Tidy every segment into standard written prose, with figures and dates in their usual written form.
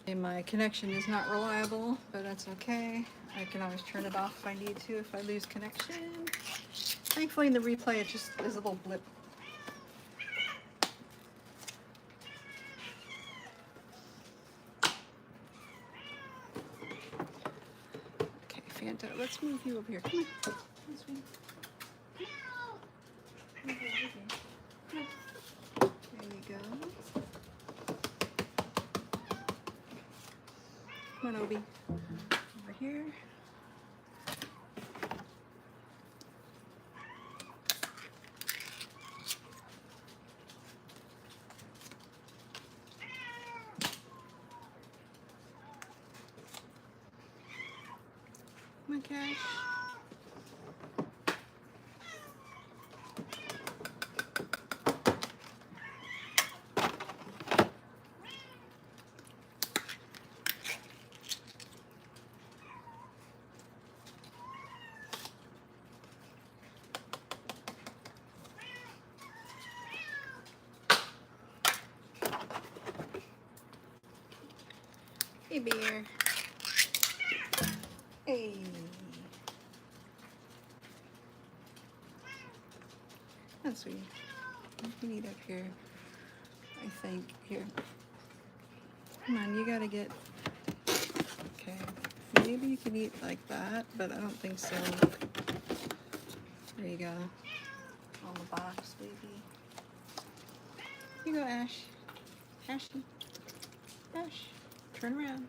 My connection is not reliable, but that's okay. I can always turn it off if I need to, if I lose connection. Thankfully in the replay it just is a little blip. Okay, Fanta, let's move you over here. Come on. Come on, sweetie. Move you over here. Come on. There you go. Come on, Obi. Over here. Come on, Cash. Hey, bear. Hey. That's sweet. You need up here, I think. Here. Come on, you gotta get... Okay. Maybe you can eat like that, but I don't think so. There you go. On the box, baby. Here you go, Ash. Ashy. Ash. Turn around.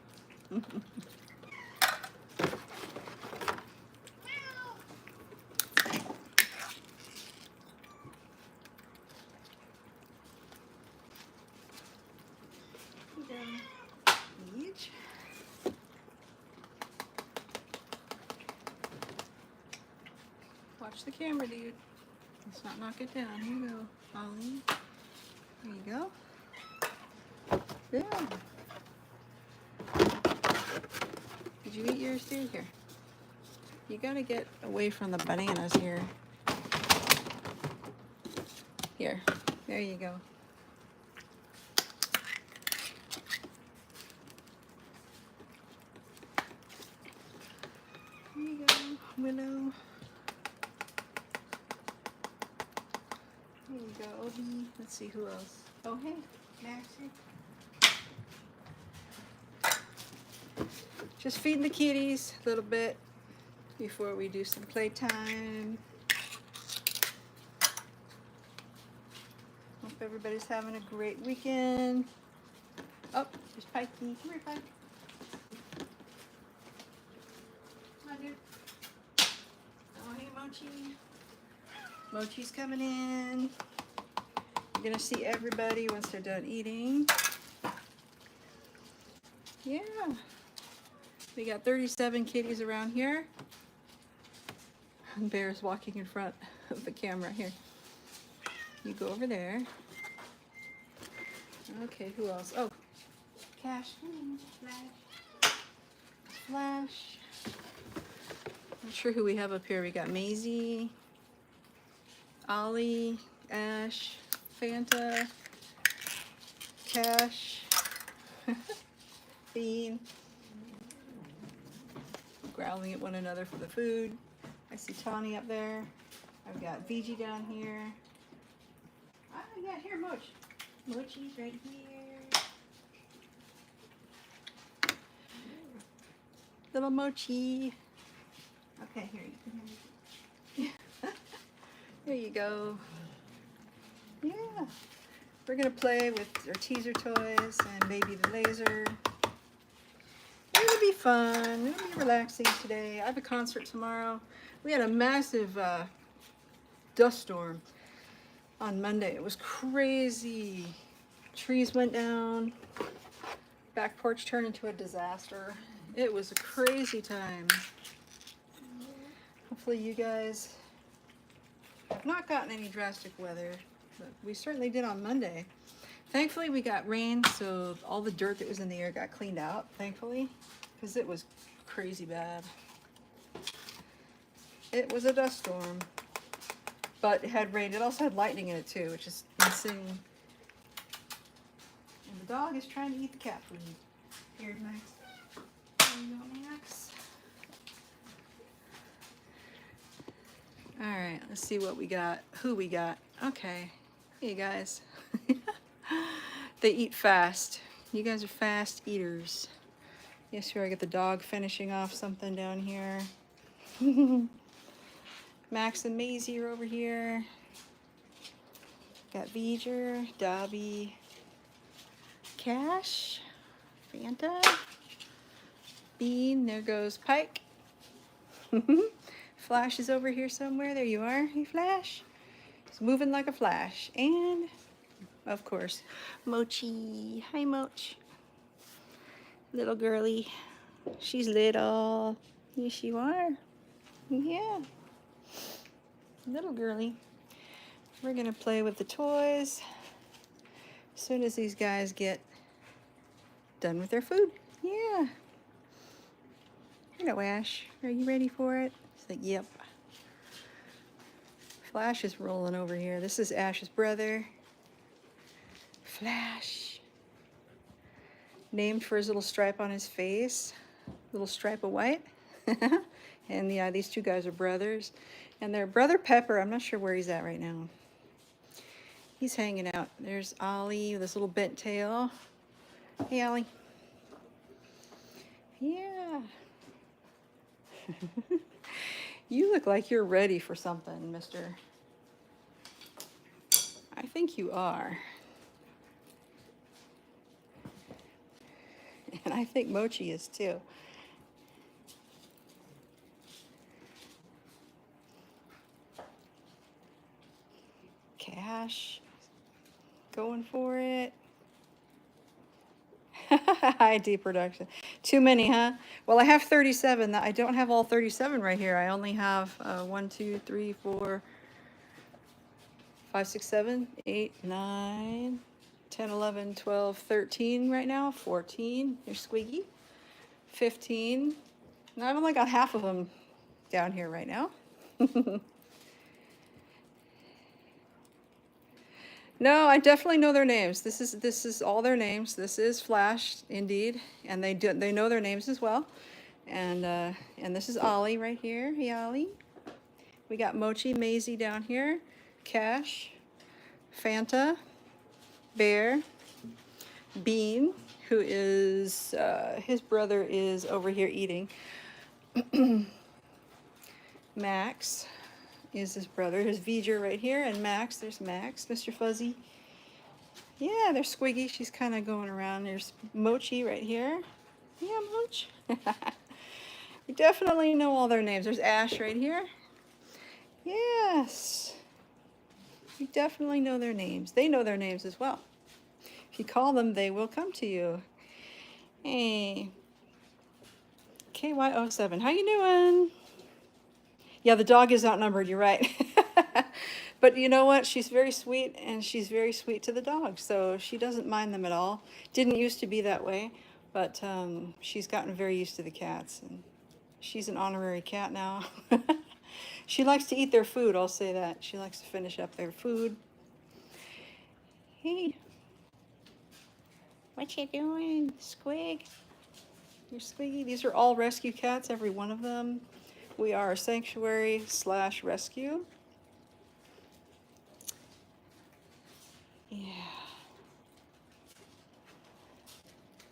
Each. Watch the camera, dude. Let's not knock it down. Here you go, Ollie. There you go. Yeah. Did you eat yours, dude? Here. You gotta get away from the bananas here. Here. There you go. There you go, Willow. There you go, Obi. Let's see who else. Oh, hey, Maxie. Just feeding the kitties a little bit before we do some playtime. Hope everybody's having a great weekend. Oh, there's Pikey. Come here, Pike. Come on, dude. Oh, hey, Mochi. Mochi's coming in. You're gonna see everybody once they're done eating. Yeah. We got 37 kitties around here. And Bear's walking in front of the camera. Here. You go over there. Okay, who else? Oh, Cash. Flash. Flash. Not sure who we have up here. We got Mazie, Ollie, Ash, Fanta, Cash, Bean. Growling at one another for the food. I see Tawny up there. I've got Vuji down here. Ah, yeah, here, Moch. Mochi's right here. Little Mochi. Okay, here you can. There you go. Yeah. We're gonna play with our teaser toys and maybe the laser. It'll be fun. It'll be relaxing today. I have a concert tomorrow. We had a massive dust storm on Monday. It was crazy. Trees went down. Back porch turned into a disaster. It was a crazy time. Hopefully you guys have not gotten any drastic weather, but we certainly did on Monday. Thankfully we got rain, so all the dirt that was in the air got cleaned out, thankfully, because it was crazy bad. It was a dust storm, but it had rain. It also had lightning in it too, which is insane. And the dog is trying to eat the cat food. scared, Max. There you go, Max. All right, let's see what we got, who we got. Okay, hey guys. They eat fast. You guys are fast eaters. Yes, here I get the dog finishing off something down here. Max and Mazie are over here. Got V'ger, Dobby, Cash, Fanta, Bean, there goes Pike. Flash is over here somewhere. There you are. Hey, Flash. He's moving like a flash. And, of course, Mochi. Hi, Moch. Little girly. She's little. Yes, you are. Yeah. Little girly. We're going to play with the toys as soon as these guys get done with their food. Yeah. Hello, Ash. Are you ready for it? He's like, yep. Flash is rolling over here. This is Ash's brother. Flash. Named for his little stripe on his face. Little stripe of white. And yeah, these two guys are brothers. And their brother Pepper, I'm not sure where he's at right now. He's hanging out. There's Ollie with his little bent tail. Hey, Ollie. Yeah. You look like you're ready for something, mister. I think you are. And I think Mochi is too. Cash. Going for it. ID production. Too many, huh? Well, I have 37. I don't have all 37 right here. I only have 1, 2, 3, 4, 5, 6, 7, 8, 9, 10, 11, 12, 13 right now. 14. There's Squiggy. 15. Now I've only got half of them down here right now. No, I definitely know their names. This is all their names. This is Flash, indeed, and they know their names as well. And this is Ollie right here. Hey, Ollie. We got Mochi, Mazie down here, Cash, Fanta, Bear, Bean, who is his brother is over here eating. Max is his brother. There's V'ger right here, and Max. There's Max, Mr. Fuzzy. Yeah, there's Squiggy. She's kind of going around. There's Mochi right here. Yeah, Moch. We definitely know all their names. There's Ash right here. Yes. You definitely know their names. They know their names as well. If you call them, they will come to you. Hey. KY07. How you doing? Yeah, the dog is outnumbered, you're right. But you know what? She's very sweet, and she's very sweet to the dog, so she doesn't mind them at all. Didn't used to be that way, but she's gotten very used to the cats, and she's an honorary cat now. She likes to eat their food, I'll say that. She likes to finish up their food. Hey. What you doing, Squig? You're Squiggy. These are all rescue cats, every one of them. We are a sanctuary/rescue. Yeah.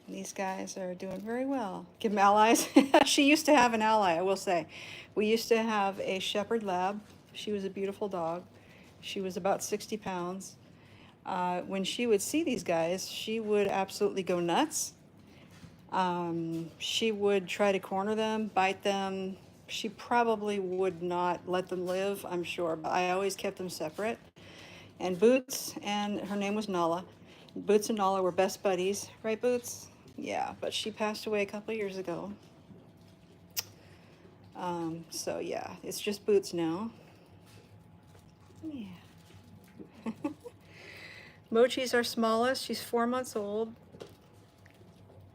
And these guys are doing very well. Give them allies. She used to have an ally, I will say. We used to have a shepherd lab. She was a beautiful dog. She was about 60 pounds. When she would see these guys, she would absolutely go nuts. She would try to corner them, bite them. She probably would not let them live, I'm sure, but I always kept them separate. And Boots, and her name was Nala. Boots and Nala were best buddies, right, Boots? Yeah, but she passed away a couple years ago. So yeah, it's just Boots now. Yeah. Mochi's our smallest. She's 4 months old.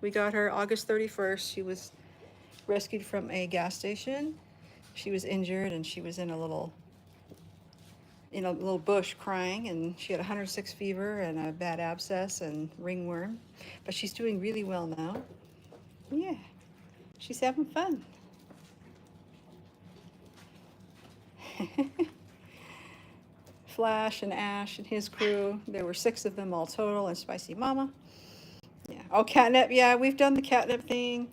We got her August 31st. She was rescued from a gas station. She was injured, and she was in a little bush crying, and she had 106 fever and a bad abscess and ringworm, but she's doing really well now. Yeah, she's having fun. Flash and Ash and his crew. There were 6 of them all total, and Spicy Mama. Yeah. Oh, catnip. Yeah, we've done the catnip thing.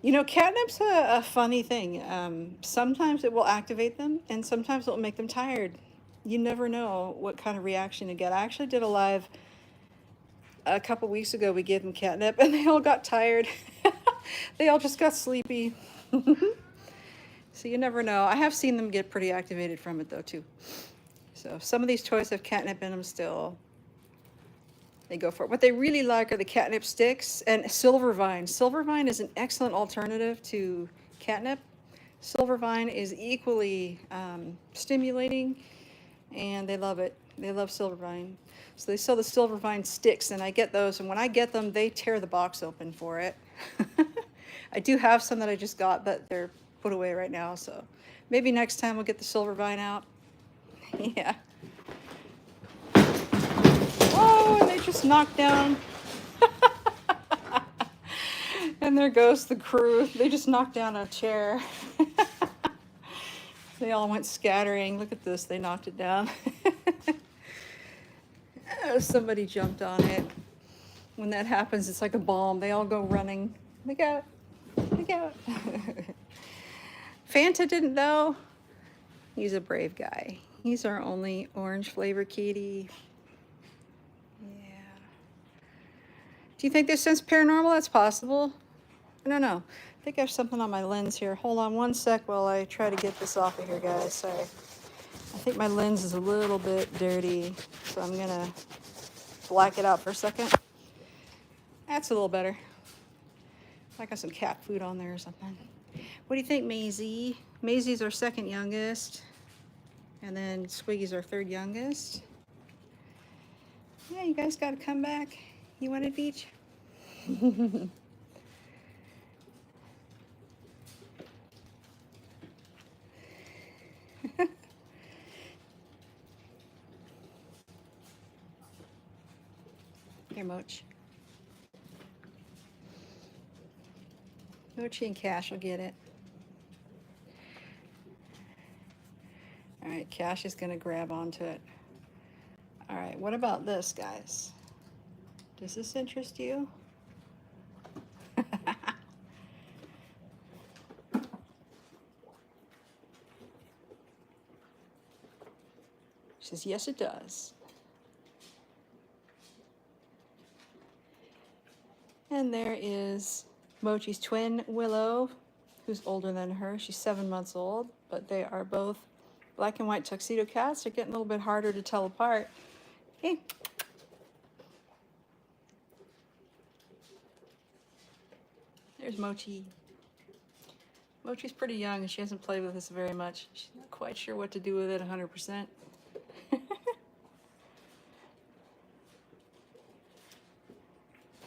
You know, catnip's a funny thing. Sometimes it will activate them, and sometimes it will make them tired. You never know what kind of reaction you get. I actually did a live a couple weeks ago. We gave them catnip, and they all got tired. They all just got sleepy. So you never know. I have seen them get pretty activated from it, though, too. So some of these toys have catnip in them still. They go for it. What they really like are the catnip sticks and Silvervine. Silvervine is an excellent alternative to catnip. Silvervine is equally stimulating, and they love it. They love Silvervine. So they sell the Silvervine sticks, and I get those, and when I get them, they tear the box open for it. I do have some that I just got, but they're put away right now, so maybe next time we'll get the Silvervine out. Yeah. Oh, and they just knocked down. And there goes the crew. They just knocked down a chair. They all went scattering. Look at this. They knocked it down. Somebody jumped on it. When that happens, it's like a bomb. They all go running. Look out. Look out. Fanta didn't, though. He's a brave guy. He's our only orange flavor kitty. Yeah. Do you think this sense paranormal? That's possible. I don't know. I think I have something on my lens here. Hold on one sec while I try to get this off of here, guys. Sorry. I think my lens is a little bit dirty, so I'm going to black it out for a second. That's a little better. I got some cat food on there or something. What do you think, Mazie? Mazie's our 2nd youngest. And then Squiggy's our 3rd youngest. Yeah, you guys got to come back. You want a beach? Here, Mochi. Mochi and Cash will get it. All right, Cash is going to grab onto it. All right, what about this, guys? Does this interest you? She says, yes, it does. And there is Mochi's twin, Willow, who's older than her. She's 7 months old, but they are both black and white tuxedo cats. They're getting a little bit harder to tell apart. Hey. There's Mochi. Mochi's pretty young and she hasn't played with this very much. She's not quite sure what to do with it 100%.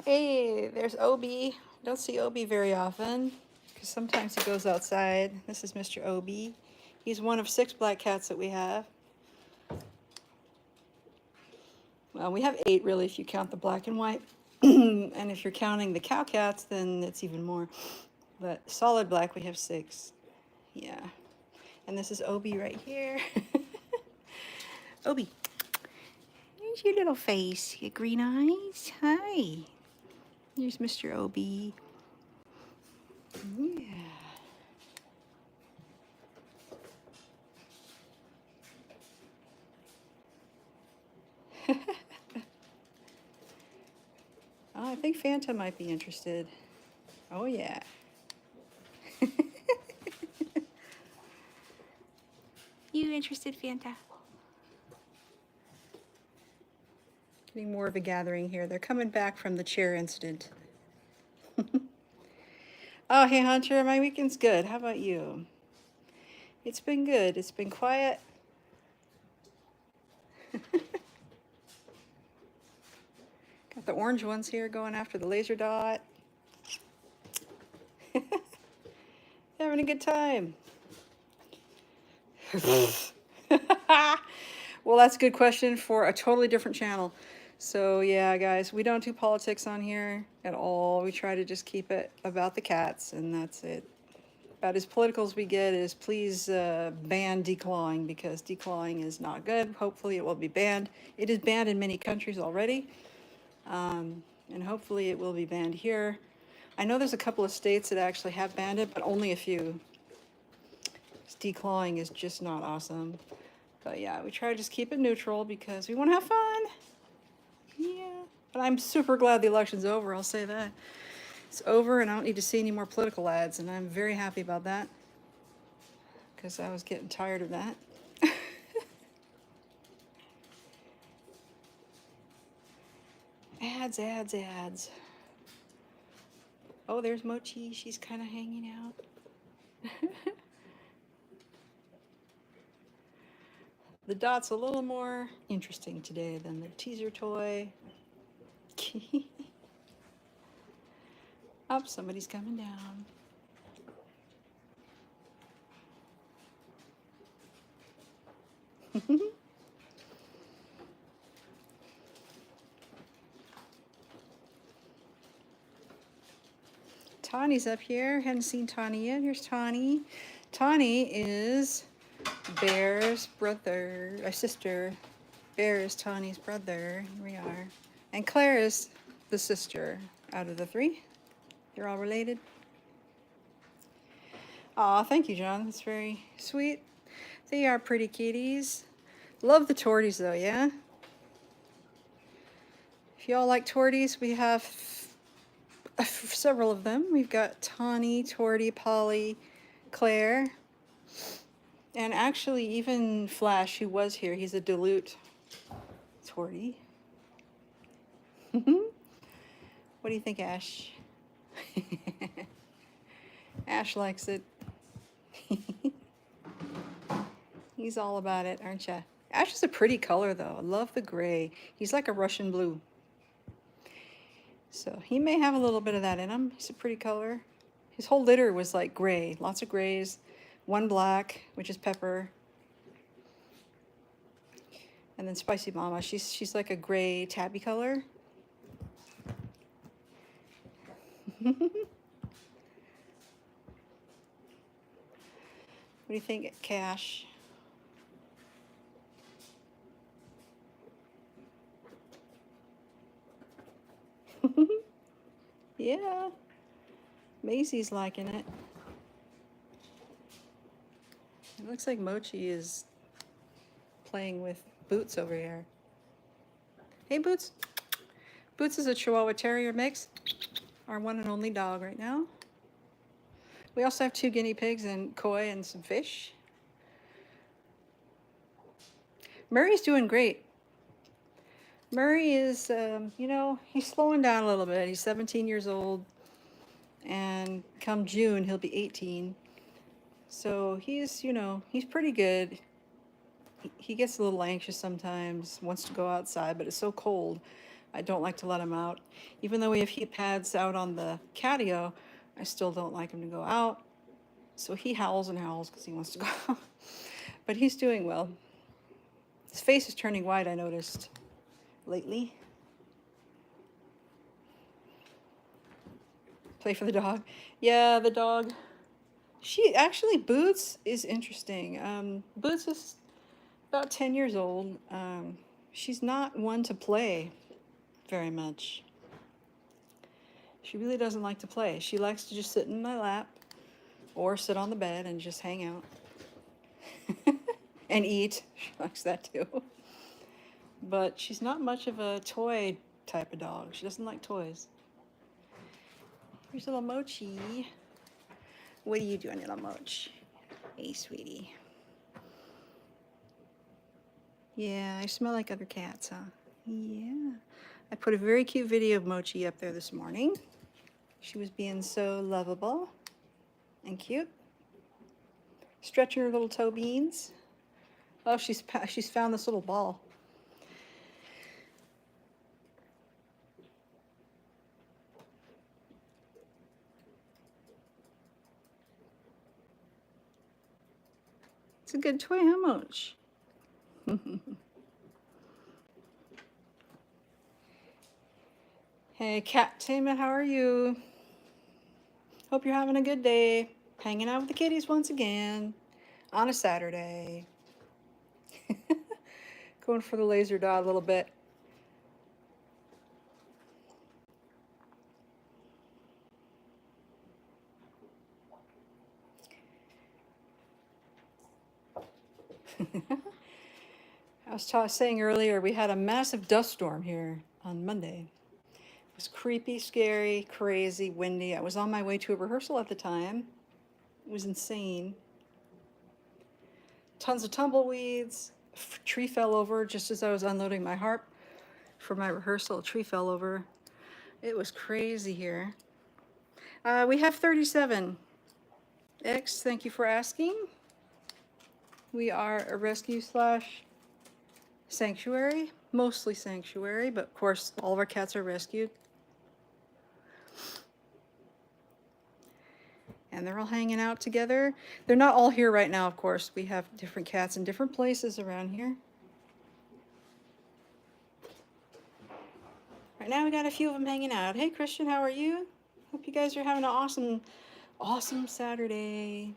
Hey, there's Obi. Don't see Obi very often because sometimes he goes outside. This is Mr. Obi. He's one of 6 black cats that we have. Well, we have 8 really if you count the black and white. And if you're counting the cow cats, then it's even more. But solid black, we have 6. Yeah. And this is Obi right here. Obi. There's your little face, your green eyes. Hi. Here's Mr. Obi. Yeah. Oh, I think Fanta might be interested. Oh, yeah. You interested, Fanta? Getting more of a gathering here. They're coming back from the chair incident. Oh, hey, Hunter, my weekend's good. How about you? It's been good. It's been quiet. Got the orange ones here going after the laser dot. Having a good time. Well, that's a good question for a totally different channel. So yeah, guys, we don't do politics on here at all. We try to just keep it about the cats, and that's it. About as political as we get is please ban declawing, because declawing is not good. Hopefully it will be banned. It is banned in many countries already, and hopefully it will be banned here. I know there's a couple of states that actually have banned it, but only a few. Declawing is just not awesome. But yeah, we try to just keep it neutral because we want to have fun. Yeah. But I'm super glad the election's over, I'll say that. It's over and I don't need to see any more political ads, and I'm very happy about that. Because I was getting tired of that. Ads, ads, ads. Oh, there's Mochi. She's kind of hanging out. The dot's a little more interesting today than the teaser toy. Oh, somebody's coming down. Tawny's up here. Hadn't seen Tawny yet. Here's Tawny. Tawny is Bear's brother, or sister. Bear is Tawny's brother. Here we are. And Claire is the sister out of the three. They're all related. Aw, thank you, John. That's very sweet. They are pretty kitties. Love the Torties, though, yeah? If y'all like Torties, we have several of them. We've got Tawny, Tortie, Polly, Claire, and actually even Flash, who was here. He's a dilute Tortie. What do you think, Ash? Ash likes it. He's all about it, aren't ya? Ash is a pretty color, though. I love the gray. He's like a Russian blue. So he may have a little bit of that in him. He's a pretty color. His whole litter was like gray. Lots of grays. One black, which is Pepper. And then Spicy Mama. She's like a gray tabby color. What do you think, Cash? Yeah. Mazie's liking it. It looks like Mochi is playing with Boots over here. Hey, Boots. Boots is a Chihuahua Terrier mix. Our one and only dog right now. We also have 2 guinea pigs and koi and some fish. Murray's doing great. Murray is, you know, he's slowing down a little bit. He's 17 years old, and come June, he'll be 18. So he's, you know, he's pretty good. He gets a little anxious sometimes, wants to go outside, but it's so cold. I don't like to let him out. Even though we have heat pads out on the catio, I still don't like him to go out. So he howls and howls because he wants to go out. But he's doing well. His face is turning white, I noticed lately. Play for the dog. Yeah, the dog. She actually, Boots is interesting. Boots is about 10 years old. She's not one to play very much. She really doesn't like to play. She likes to just sit in my lap or sit on the bed and just hang out. And eat. She likes that too. But she's not much of a toy type of dog. She doesn't like toys. Here's little Mochi. What are you doing, little Mochi? Hey, sweetie. Yeah, I smell like other cats, huh? Yeah. I put a very cute video of Mochi up there this morning. She was being so lovable and cute. Stretching her little toe beans. Oh, she's found this little ball. It's a good toy, how much? Hey, Cat-tainment, how are you? Hope you're having a good day. Hanging out with the kitties once again on a Saturday. Going for the laser dot a little bit. I was saying earlier, we had a massive dust storm here on Monday. It was creepy, scary, crazy, windy. I was on my way to a rehearsal at the time. It was insane. Tons of tumbleweeds. A tree fell over just as I was unloading my harp for my rehearsal. A tree fell over. It was crazy here. We have 37. X, thank you for asking. We are a rescue slash sanctuary, mostly sanctuary, but of course all of our cats are rescued. And they're all hanging out together. They're not all here right now, of course. We have different cats in different places around here. Right now we got a few of them hanging out. Hey Christian, how are you? Hope you guys are having an awesome Saturday.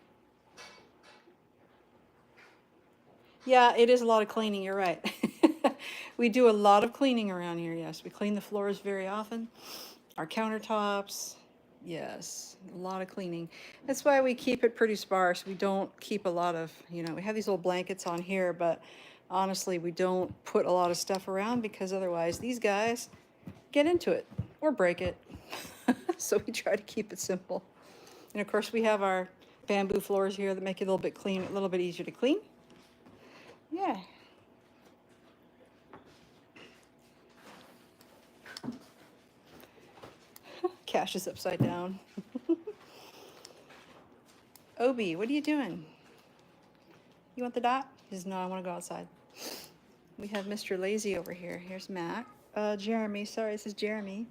Yeah, it is a lot of cleaning, you're right. We do a lot of cleaning around here, yes. We clean the floors very often. Our countertops, yes, a lot of cleaning. That's why we keep it pretty sparse. We don't keep a lot of, we have these old blankets on here, but honestly, we don't put a lot of stuff around because otherwise these guys get into it or break it. So we try to keep it simple. And of course we have our bamboo floors here that make it a little bit easier to clean. Yeah. Cash is upside down. Obi, what are you doing? You want the dot? He says, no, I want to go outside. We have Mr. Lazy over here. Here's Matt. Jeremy, sorry, this is Jeremy.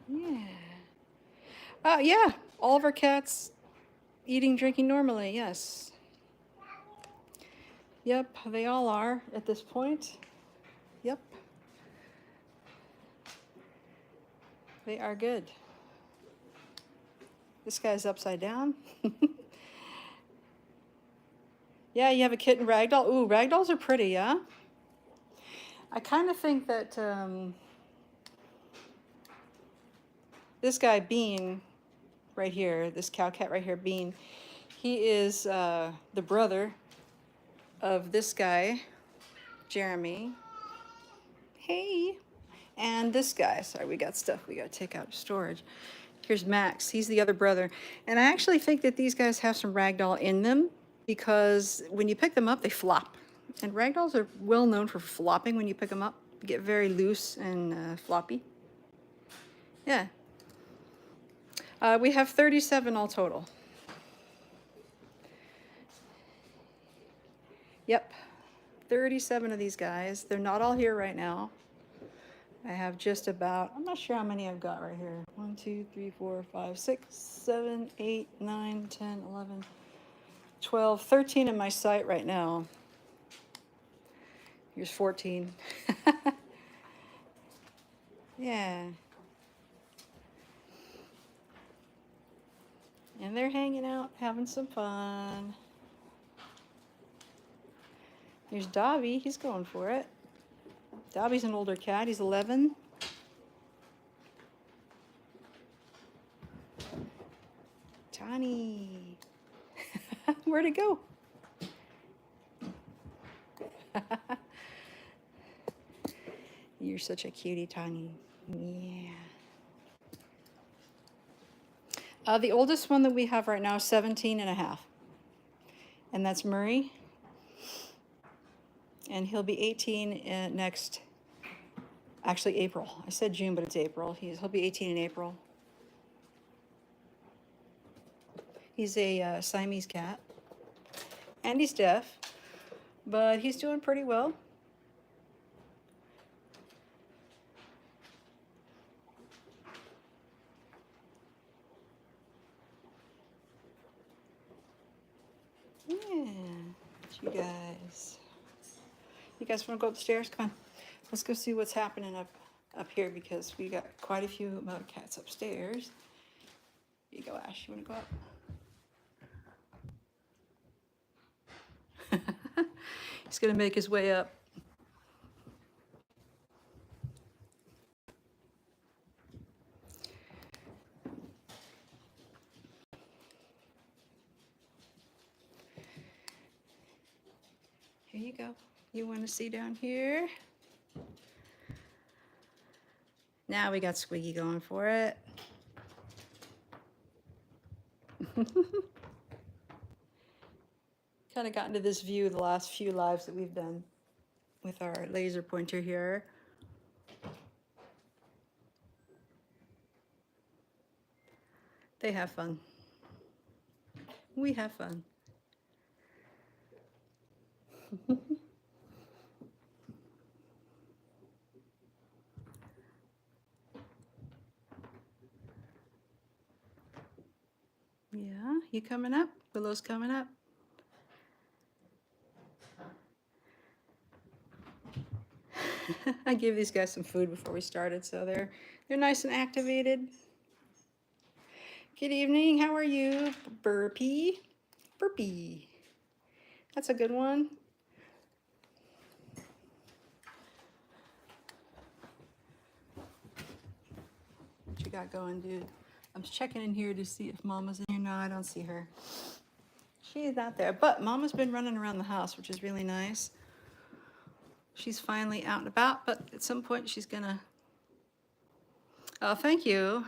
Yeah. Yeah, all of our cats eating, drinking normally, yes. Yep, they all are at this point. Yep. They are good. This guy's upside down. Yeah, you have a kitten ragdoll. Ooh, ragdolls are pretty, yeah? I kind of think that this guy, Bean, right here, this cow cat right here, Bean, he is the brother of this guy, Jeramy. Hey. And this guy, sorry, we got stuff we got to take out of storage. Here's Max, he's the other brother. And I actually think that these guys have some ragdoll in them because when you pick them up, they flop. And ragdolls are well known for flopping when you pick them up. They get very loose and floppy. Yeah. We have 37 all total. Yep, 37 of these guys. They're not all here right now. I have just about, I'm not sure how many I've got right here. 1, 2, 3, 4, 5, 6, 7, 8, 9, 10, 11, 12, 13 in my sight right now. Here's 14. Yeah. And they're hanging out, having some fun. Here's Dobby, he's going for it. Dobby's an older cat, he's 11. Tawny. Where'd it go? You're such a cutie, Tawny. Yeah. The oldest one that we have right now is 17 and a half. And that's Murray. And he'll be 18 next, actually April. I said June, but it's April. He'll be 18 in April. He's a Siamese cat. And he's deaf, but he's doing pretty well. Yeah, you You guys want to go upstairs? Come on. Let's go see what's happening up here because we got quite a few motor cats upstairs. Here you go, Ash. You want to go up? He's going to make his way up. Here you go. You want to see down here? Now we got Squiggy going for it. Kind of got into this view the last few lives that we've done with our laser pointer here. They have fun. We have fun. Yeah, you coming up? Willow's coming up. I gave these guys some food before we started, so they're nice and activated. Good evening. How are you? Burpee. Burpee. That's a good one. What you got going, dude? I'm checking in here to see if Mama's in here. No, I don't see her. She's not there, but Mama's been running around the house, which is really nice. She's finally out and about, but at some point she's gonna... Oh, thank you.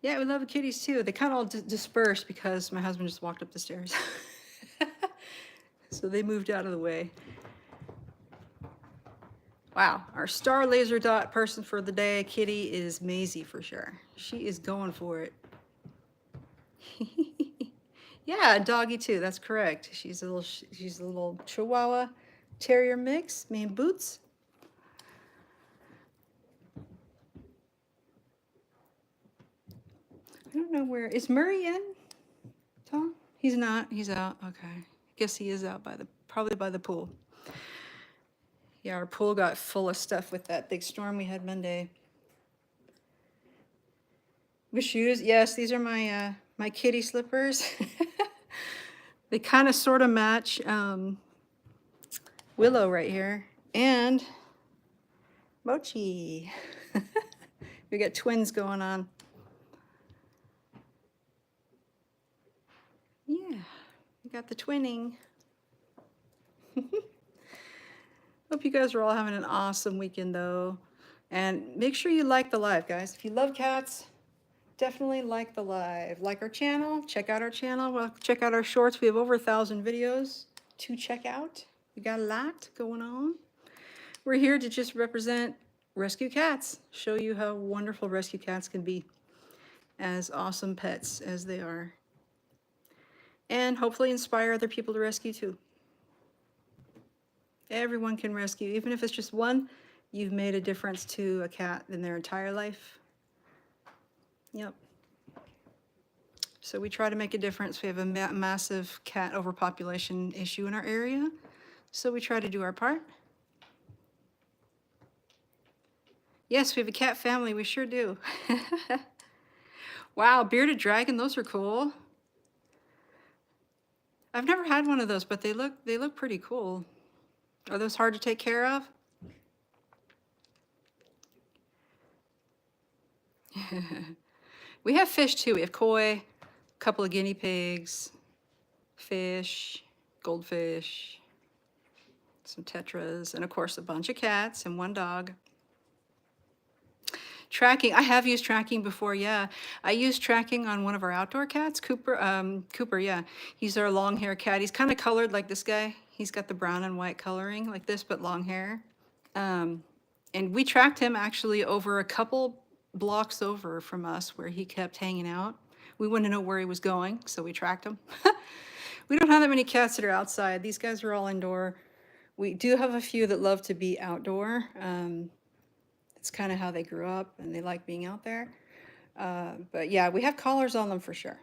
Yeah, we love the kitties too. They kind of all dispersed because my husband just walked up the stairs. So they moved out of the way. Wow, our star laser dot person for the day, Kitty, is Mazie for sure. She is going for it. Yeah, doggy too. That's correct. She's a little Chihuahua Terrier mix, named Boots. I don't know where is Murray in. Tom? He's not. He's out. Okay. Guess he is out probably by the pool. Yeah, our pool got full of stuff with that big storm we had Monday. With shoes, yes, these are my my kitty slippers. They kind of sort of match Willow right here and Mochi. We got twins going on. Yeah, we got the twinning. Hope you guys are all having an awesome weekend though. And make sure you like the live, guys. If you love cats, definitely like the live. Like our channel, check out our channel. Well, check out our shorts. We have over 1,000 videos to check out. We got a lot going on. We're here to just represent rescue cats. Show you how wonderful rescue cats can be. As awesome pets as they are. And hopefully inspire other people to rescue too. Everyone can rescue. Even if it's just one, you've made a difference to a cat in their entire life. Yep. So we try to make a difference. We have a massive cat overpopulation issue in our area. So we try to do our part. Yes, we have a cat family. We sure do. Wow, bearded dragon. Those are cool. I've never had one of those, but they look pretty cool. Are those hard to take care of? We have fish too. We have koi, a couple of guinea pigs, fish, goldfish, some tetras, and of course a bunch of cats and one dog. Tracking, I have used tracking before, yeah. I used tracking on one of our outdoor cats, Cooper, yeah. He's our long hair cat. He's kind of colored like this guy. He's got the brown and white coloring like this, but long hair. And we tracked him actually over a couple blocks over from us where he kept hanging out. We wanted to know where he was going, so we tracked him. We don't have that many cats that are outside. These guys are all indoor. We do have a few that love to be outdoor. It's kind of how they grew up and they like being out there. But yeah, we have collars on them for sure.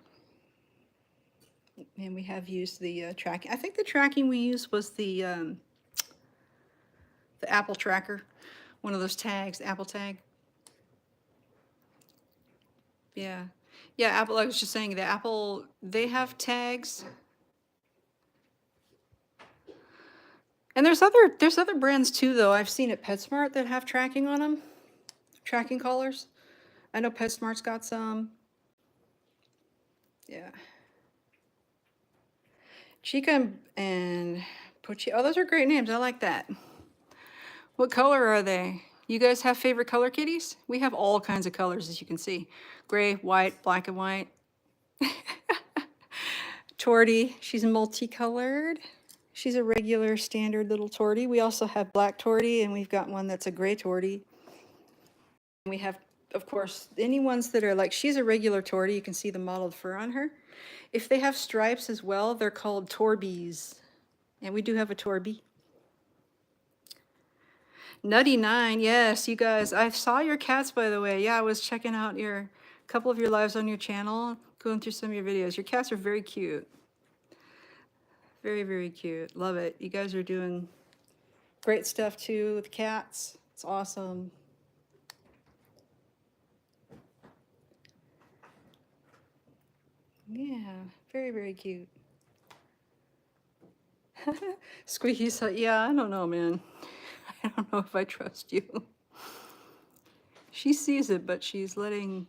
And we have used the tracking. I think the tracking we used was the the Apple tracker, one of those tags, Apple tag. Yeah. Yeah, Apple, I was just saying the Apple, they have tags. And there's other brands too though. I've seen at PetSmart that have tracking on them. Tracking collars. I know PetSmart's got some. Yeah. Chica and Pochi. Oh, those are great names. I like that. What color are they? You guys have favorite color kitties? We have all kinds of colors, as you can see. Gray, white, black and white. Tortie, she's multicolored. She's a regular standard little Tortie. We also have black Tortie, and we've got one that's a gray Tortie. We have, of course, any ones that are like, she's a regular Tortie. You can see the mottled fur on her. If they have stripes as well, they're called Torbies. And we do have a Torby. Nutty9, yes, you guys. I saw your cats, by the way. Yeah, I was checking out a couple of your lives on your channel, going through some of your videos. Your cats are very cute. Very, very cute. Love it. You guys are doing great stuff too with cats. It's awesome. Yeah, very, very cute. Squiggy said, yeah, I don't know, man. I don't know if I trust you. She sees it, but she's letting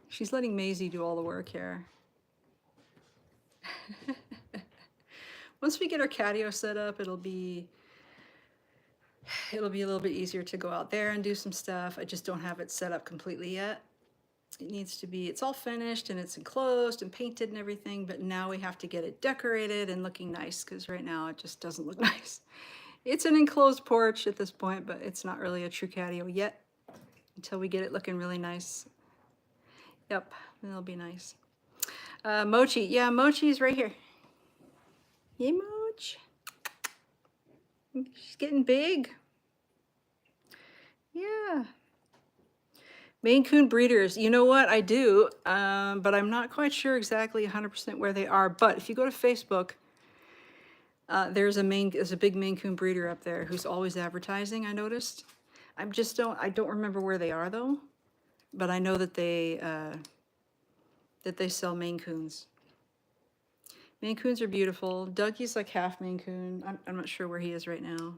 Mazie do all the work here. Once we get our catio set up, it'll be a little bit easier to go out there and do some stuff. I just don't have it set up completely yet. It needs to be, it's all finished and it's enclosed and painted and everything, but now we have to get it decorated and looking nice, because right now it just doesn't look nice. It's an enclosed porch at this point, but it's not really a true catio yet until we get it looking really nice. Yep, it'll be nice. Mochi, yeah, Mochi's right here. Hey, Moch. She's getting big. Yeah. Maine Coon breeders, you know what, I do, but I'm not quite sure exactly 100% where they are. But if you go to Facebook, there's a big Maine Coon breeder up there who's always advertising, I noticed. I don't remember where they are though, but I know that they sell Maine Coons. Maine Coons are beautiful. Dougie's like half Maine Coon. I'm not sure where he is right now.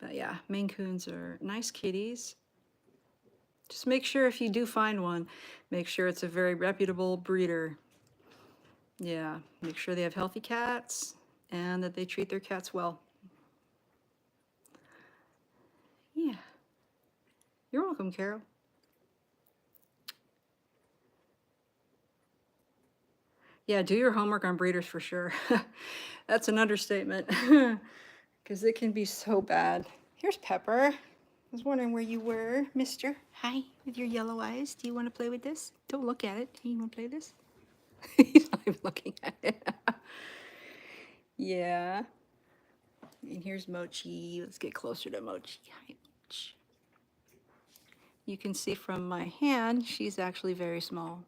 But yeah, Maine Coons are nice kitties. Just make sure if you do find one, make sure it's a very reputable breeder. Yeah, make sure they have healthy cats and that they treat their cats well. Yeah. You're welcome, Carol. Yeah, do your homework on breeders for sure. That's an understatement. Because it can be so bad. Here's Pepper. I was wondering where you were, mister. Hi, with your yellow eyes. Do you want to play with this? Don't look at it. You want to play this? He's not even looking at it. Yeah. And here's Mochi. Let's get closer to Mochi. Hi, Mochi. You can see from my hand, she's actually very small.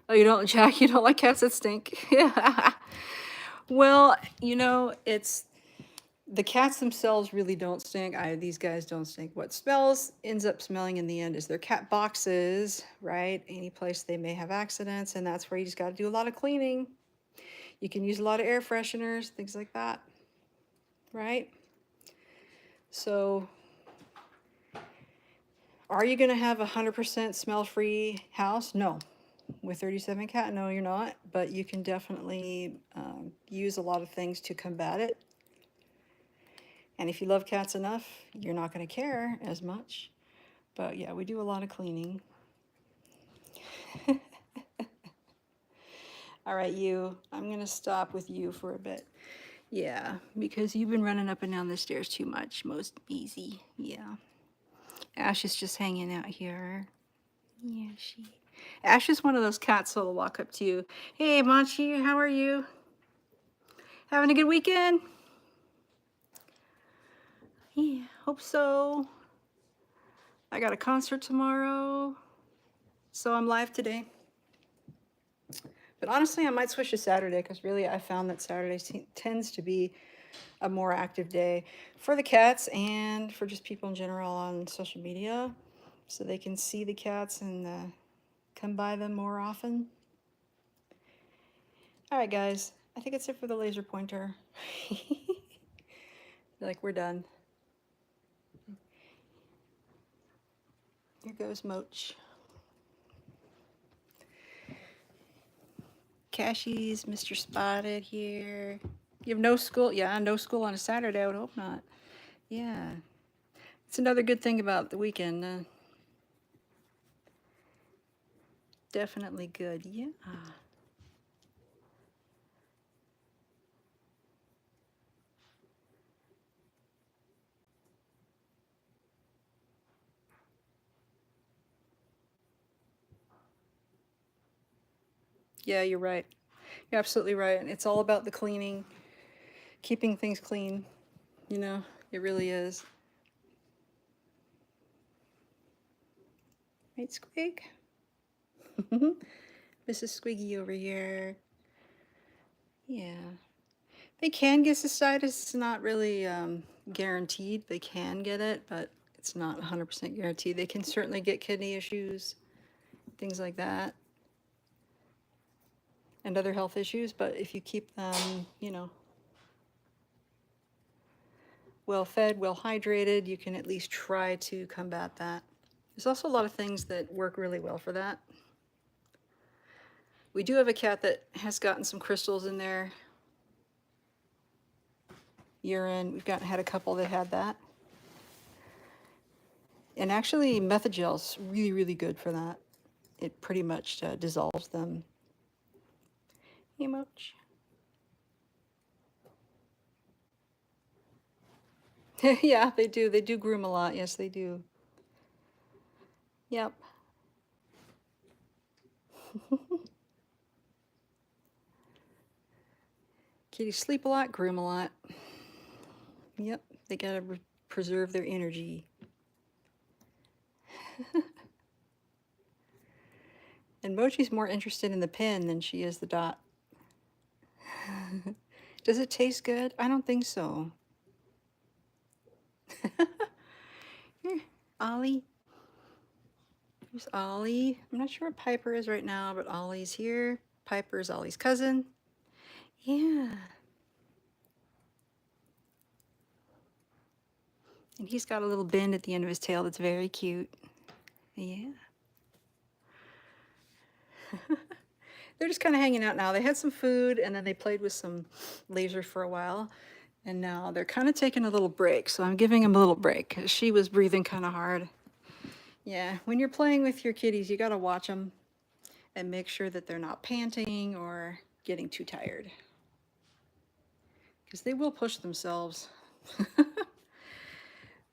Oh, you don't, Jack? You don't like cats that stink? Yeah. Well, you know, the cats themselves really don't stink. These guys don't stink. What ends up smelling in the end is their cat boxes, right? Any place they may have accidents, and that's where you just got to do a lot of cleaning. You can use a lot of air fresheners, things like that, right? So, are you going to have 100% smell-free house? No. With 37 cat, no, you're not. But you can definitely use a lot of things to combat it. And if you love cats enough, you're not going to care as much. But yeah, we do a lot of cleaning. All right, you. I'm going to stop with you for a bit. Yeah, because you've been running up and down the stairs too much. Most easy. Yeah. Ash is just hanging out here. Yeah, Ash is one of those cats that'll walk up to you. Hey, Mochi, how are you? Having a good weekend? Yeah, hope so. I got a concert tomorrow, so I'm live today. But honestly, I might switch to Saturday because really I found that Saturday tends to be a more active day for the cats and for just people in general on social media, so they can see the cats and come by them more often. All right, guys, I think it's it for the laser pointer. Like, we're done. Here goes Moch. Cashy's Mr. Spotted here. You have no school? Yeah, no school on a Saturday. I would hope not. Yeah. It's another good thing about the weekend. Definitely good. Yeah. Yeah, you're right. You're absolutely right. And it's all about the cleaning, keeping things clean. You know, it really is. Right, Squig? Mrs. Squiggy over here. Yeah. They can get cystitis. It's not really guaranteed. They can get it, but it's not 100% guaranteed. They can certainly get kidney issues, things like that, and other health issues. But if you keep them, you know, well fed, well hydrated, you can at least try to combat that. There's also a lot of things that work really well for that. We do have a cat that has gotten some crystals in their urine. We've had a couple that had that. And actually, methogel's really, really good for that. It pretty much dissolves them. Hey, Moch. Yeah, they do. They do groom a lot. Yes, they do. Yep. Kitties sleep a lot, groom a lot. Yep, they gotta preserve their energy. And Mochi's more interested in the pen than she is the dot. Does it taste good? I don't think so. Here, Ollie. Here's Ollie. I'm not sure what Piper is right now, but Ollie's here. Piper's Ollie's cousin. Yeah. And he's got a little bend at the end of his tail that's very cute. Yeah. They're just kind of hanging out now. They had some food and then they played with some laser for a while. And now they're kind of taking a little break. So I'm giving them a little break. She was breathing kind of hard. Yeah, when you're playing with your kitties, you got to watch them and make sure that they're not panting or getting too tired. Because they will push themselves.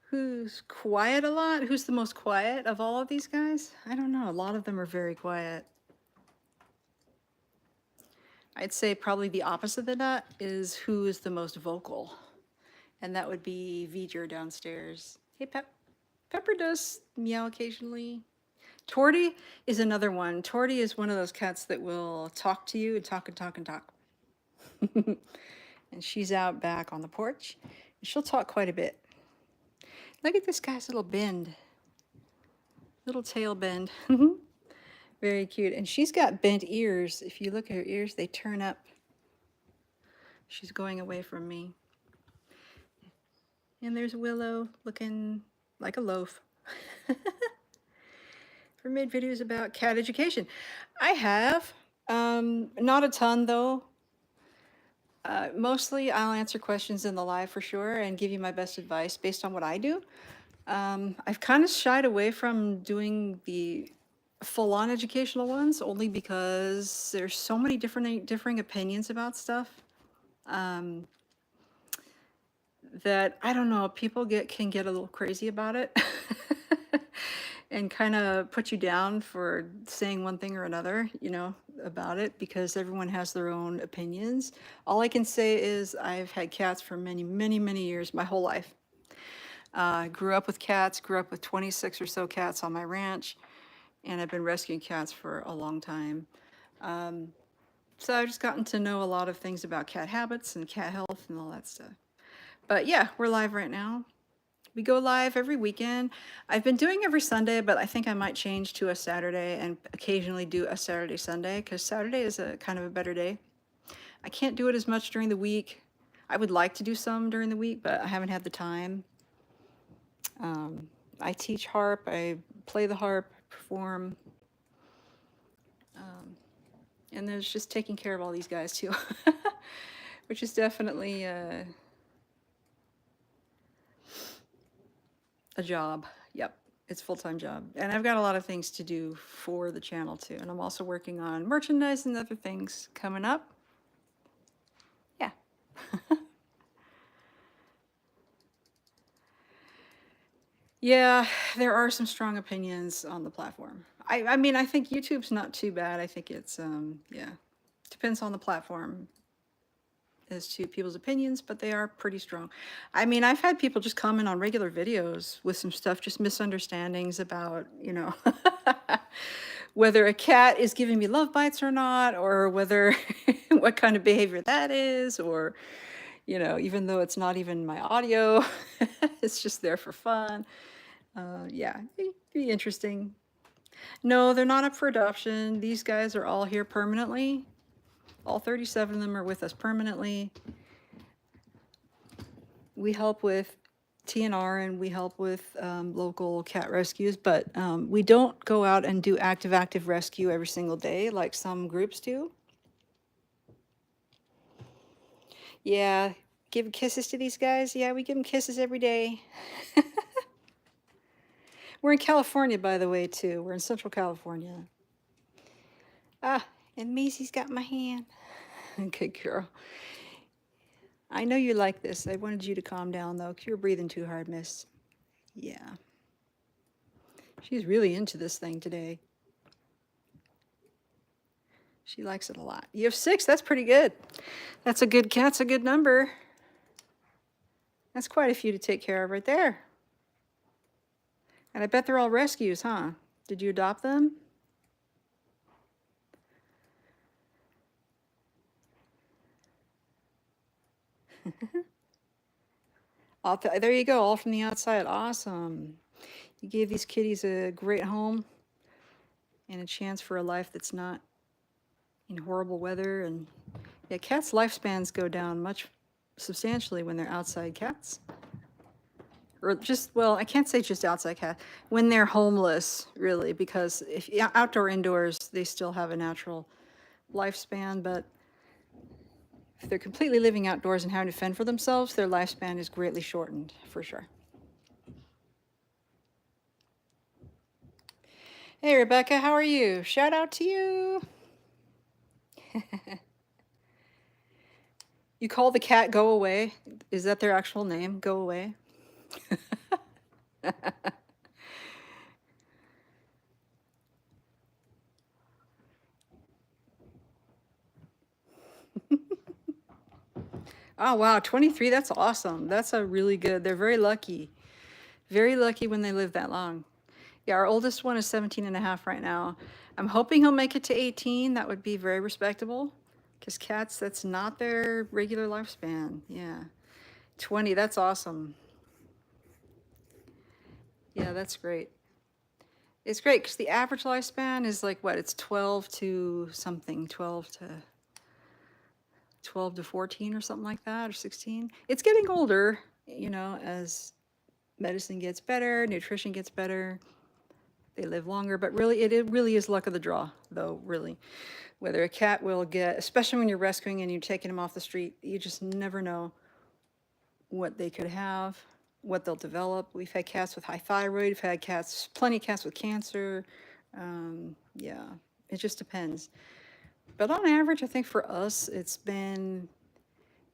Who's quiet a lot? Who's the most quiet of all of these guys? I don't know. A lot of them are very quiet. I'd say probably the opposite of that is who is the most vocal. And that would be V'ger downstairs. Hey, Pepper does meow occasionally. Tortie is another one. Tortie is one of those cats that will talk to you and talk and talk and talk. And she's out back on the porch. And she'll talk quite a bit. Look at this guy's little bend. Little tail bend. Very cute. And she's got bent ears. If you look at her ears, they turn up. She's going away from me. And there's Willow looking like a loaf. For made videos about cat education. I have. Not a ton though. Mostly I'll answer questions in the live for sure and give you my best advice based on what I do. I've kind of shied away from doing the full-on educational ones only because there's so many differing opinions about stuff that I don't know, people can get a little crazy about it and kind of put you down for saying one thing or another, you know, about it because everyone has their own opinions. All I can say is I've had cats for many, many, many years, my whole life. Grew up with cats, grew up with 26 or so cats on my ranch, and I've been rescuing cats for a long time. So I've just gotten to know a lot of things about cat habits and cat health and all that stuff. But yeah, we're live right now. We go live every weekend. I've been doing every Sunday, but I think I might change to a Saturday and occasionally do a Saturday, Sunday, because Saturday is a kind of a better day. I can't do it as much during the week. I would like to do some during the week, but I haven't had the time. I teach harp, I play the harp, perform. And there's just taking care of all these guys too, which is definitely a job. Yep, it's a full-time job. And I've got a lot of things to do for the channel too. And I'm also working on merchandise and other things coming up. Yeah. Yeah, there are some strong opinions on the platform. I mean, I think YouTube's not too bad. I think it's, yeah, depends on the platform as to people's opinions, but they are pretty strong. I mean, I've had people just comment on regular videos with some stuff, just misunderstandings about, you know, whether a cat is giving me love bites or not, or whether, what kind of behavior that is, or, you know, even though it's not even my audio, it's just there for fun. Yeah, it'd be interesting. No, they're not up for adoption. These guys are all here permanently. All 37 of them are with us permanently. We help with TNR and we help with local cat rescues, but we don't go out and do active rescue every single day like some groups do. Yeah, give kisses to these guys. Yeah, we give them kisses every day. We're in California, by the way, too. We're in Central California. Ah, and Mazie's got my hand. Good girl. I know you like this. I wanted you to calm down, though, because you're breathing too hard, miss. Yeah. She's really into this thing today. She likes it a lot. You have 6. That's pretty good. That's a good cat. That's a good number. That's quite a few to take care of right there. And I bet they're all rescues, huh? Did you adopt them? There you go, all from the outside. Awesome. You gave these kitties a great home and a chance for a life that's not in horrible weather. And yeah, cats' lifespans go down much substantially when they're outside cats. Or just, well, I can't say just outside cat, when they're homeless, really, because if outdoor, indoors, they still have a natural lifespan, but if they're completely living outdoors and having to fend for themselves, their lifespan is greatly shortened, for sure. Hey, Rebecca, how are you? Shout out to you. You call the cat Go Away? Is that their actual name? Go Away? Oh, wow, 23, that's awesome. That's a really good, they're very lucky. Very lucky when they live that long. Yeah, our oldest one is 17 and a half right now. I'm hoping he'll make it to 18. That would be very respectable. Because cats, that's not their regular lifespan. Yeah. 20, that's awesome. Yeah, that's great. It's great because the average lifespan is like what? It's 12 to something, 12 to 14 or something like that, or 16. It's getting older, you know, as medicine gets better, nutrition gets better, they live longer, but really, it really is luck of the draw, though, really. Whether a cat will get, especially when you're rescuing and you're taking them off the street, you just never know what they could have, what they'll develop. We've had cats with high thyroid, we've had cats, plenty of cats with cancer. Yeah, it just depends. But on average, I think for us, it's been,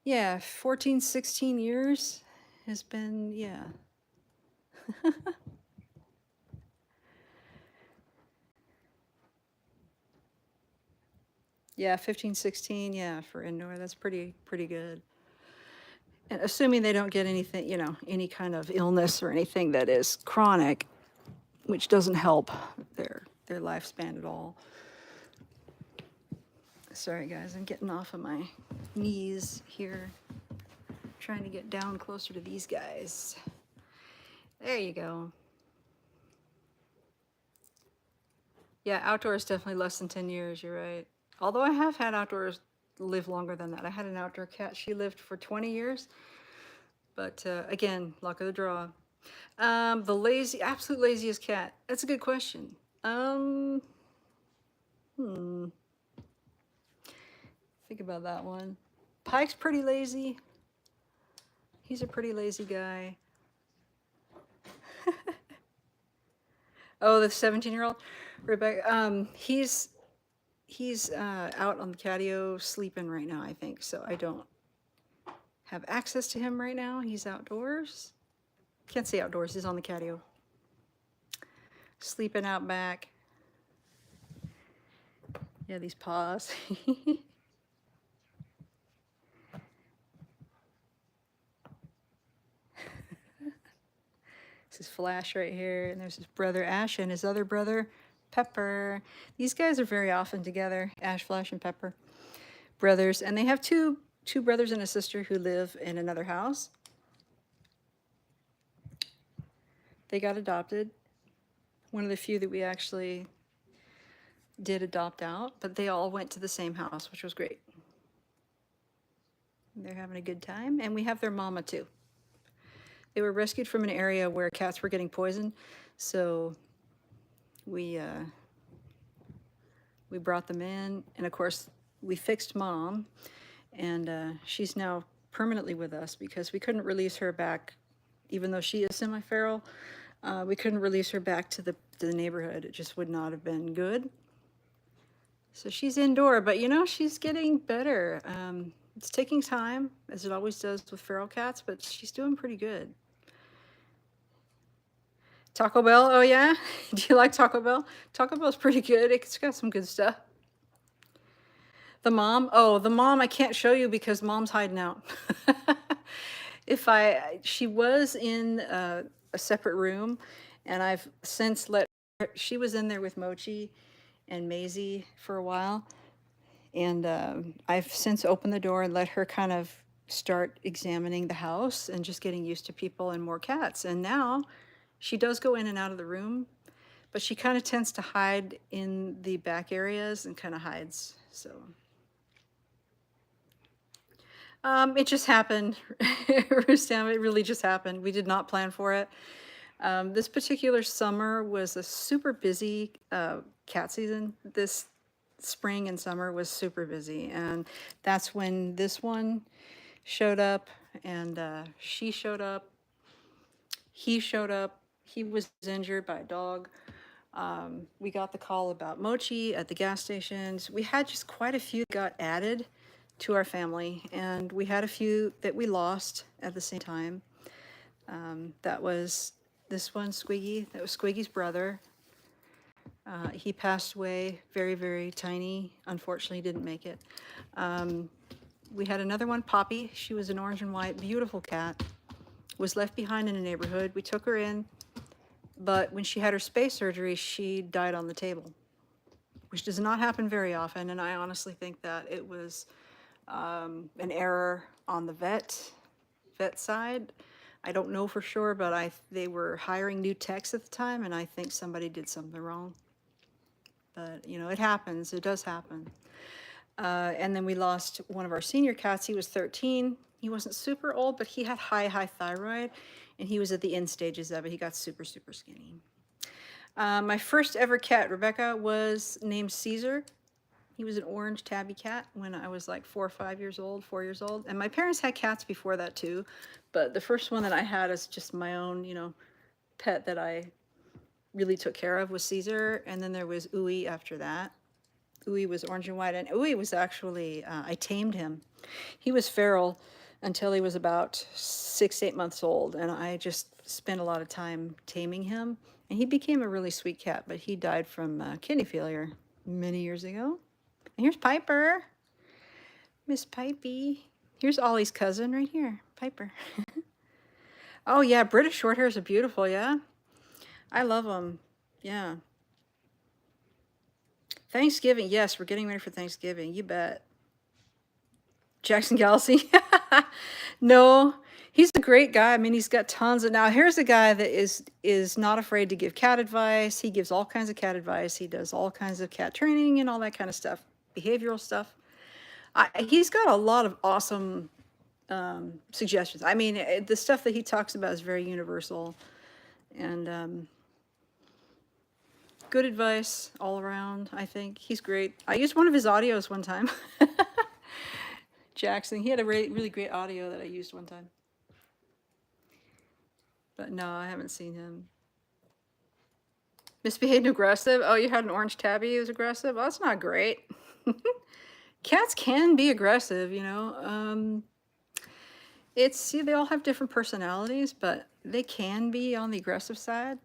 yeah, 14, 16 years has been, yeah. Yeah, 15, 16, yeah, for indoor, that's pretty good. And assuming they don't get anything, you know, any kind of illness or anything that is chronic, which doesn't help their lifespan at all. Sorry guys, I'm getting off of my knees here. Trying to get down closer to these guys. There you go. Yeah, outdoors definitely less than 10 years, you're right. Although I have had outdoors live longer than that. I had an outdoor cat, she lived for 20 years. But again, luck of the draw. The absolute laziest cat. That's a good question. Think about that one. Pike's pretty lazy. He's a pretty lazy guy. Oh, the 17-year-old? Rebecca, he's out on the patio sleeping right now, I think. So I don't have access to him right now. He's outdoors. Can't say outdoors, he's on the patio. Sleeping out back. Yeah, these paws. This is Flash right here, and there's his brother Ash and his other brother Pepper. These guys are very often together, Ash, Flash, and Pepper. Brothers, and they have two brothers and a sister who live in another house. They got adopted. One of the few that we actually did adopt out, but they all went to the same house, which was great. They're having a good time, and we have their mama too. They were rescued from an area where cats were getting poisoned, so we brought them in, and of course we fixed mom, and she's now permanently with us because we couldn't release her back, even though she is semi-feral. We couldn't release her back to the neighborhood. It just would not have been good. So she's indoor, but you know, she's getting better. It's taking time, as it always does with feral cats, but she's doing pretty good. Taco Bell, oh yeah? Do you like Taco Bell? Taco Bell's pretty good. It's got some good stuff. The mom, oh, the mom I can't show you because mom's hiding out. She was in a separate room, and I've since let her, she was in there with Mochi and Mazie for a while, and I've since opened the door and let her kind of start examining the house and just getting used to people and more cats. And now she does go in and out of the room, but she kind of tends to hide in the back areas and kind of hides, so. It just happened. Rustam, it really just happened. We did not plan for it. This particular summer was a super busy cat season. This spring and summer was super busy, and that's when this one showed up, and she showed up. He showed up. He was injured by a dog. We got the call about Mochi at the gas stations. We had just quite a few that got added to our family, and we had a few that we lost at the same time. That was this one, Squiggy. That was Squiggy's brother. He passed away very, very tiny. Unfortunately, didn't make it. We had another one, Poppy. She was an orange and white, beautiful cat. Was left behind in a neighborhood. We took her in, but when she had her spay surgery, she died on the table, which does not happen very often, and I honestly think that it was an error on the vet side. I don't know for sure, but they were hiring new techs at the time, and I think somebody did something wrong. But you know, it happens. It does happen. And then we lost one of our senior cats. He was 13. He wasn't super old, but he had high thyroid, and he was at the end stages of it. He got super skinny. My first ever cat, Rebecca, was named Caesar. He was an orange tabby cat when I was like 4 years old. And my parents had cats before that too, but the first one that I had as just my own, you know, pet that I really took care of was Caesar, and then there was Uwe after that. Uwe was orange and white, and Uwe was actually, I tamed him. He was feral until he was about 6 to 8 months old, and I just spent a lot of time taming him, and he became a really sweet cat, but he died from kidney failure many years ago. And here's Piper, Miss Pipey. Here's Ollie's cousin right here, Piper. Oh yeah, British Shorthairs are beautiful, yeah? I love them, yeah. Thanksgiving. Yes, we're getting ready for Thanksgiving. You bet. Jackson Galaxy. No, he's a great guy. I mean, he's got tons of. Now, here's a guy that is not afraid to give cat advice. He gives all kinds of cat advice. He does all kinds of cat training and all that kind of stuff, behavioral stuff. He's got a lot of awesome suggestions. I mean, the stuff that he talks about is very universal, and good advice all around. I think he's great. I used one of his audios one time. Jackson, he had a really great audio that I used one time. But no, I haven't seen him. Misbehaved and aggressive. Oh, you had an orange tabby who was aggressive? Well, that's not great. Cats can be aggressive, you know. See, they all have different personalities, but they can be on the aggressive side.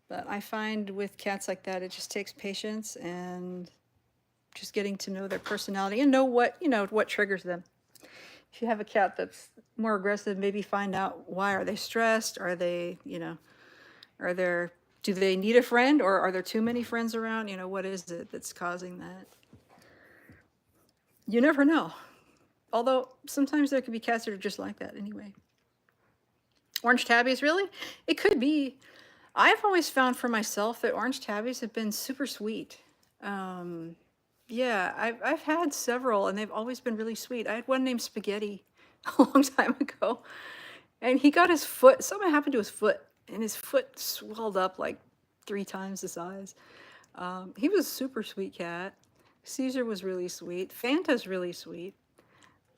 But I find with cats like that, it just takes patience and just getting to know their personality and know what, you know, what triggers them. If you have a cat that's more aggressive, maybe find out why. Are they stressed? Are they, you know, do they need a friend, or are there too many friends around? You know, what is it that's causing that? You never know. Although sometimes there could be cats that are just like that anyway. Orange tabbies, really? It could be. I've always found for myself that orange tabbies have been super sweet. Yeah, I've had several, and they've always been really sweet. I had one named Spaghetti a long time ago, and he got his foot, something happened to his foot, and his foot swelled up like 3 times the size. He was a super sweet cat. Caesar was really sweet. Fanta's really sweet.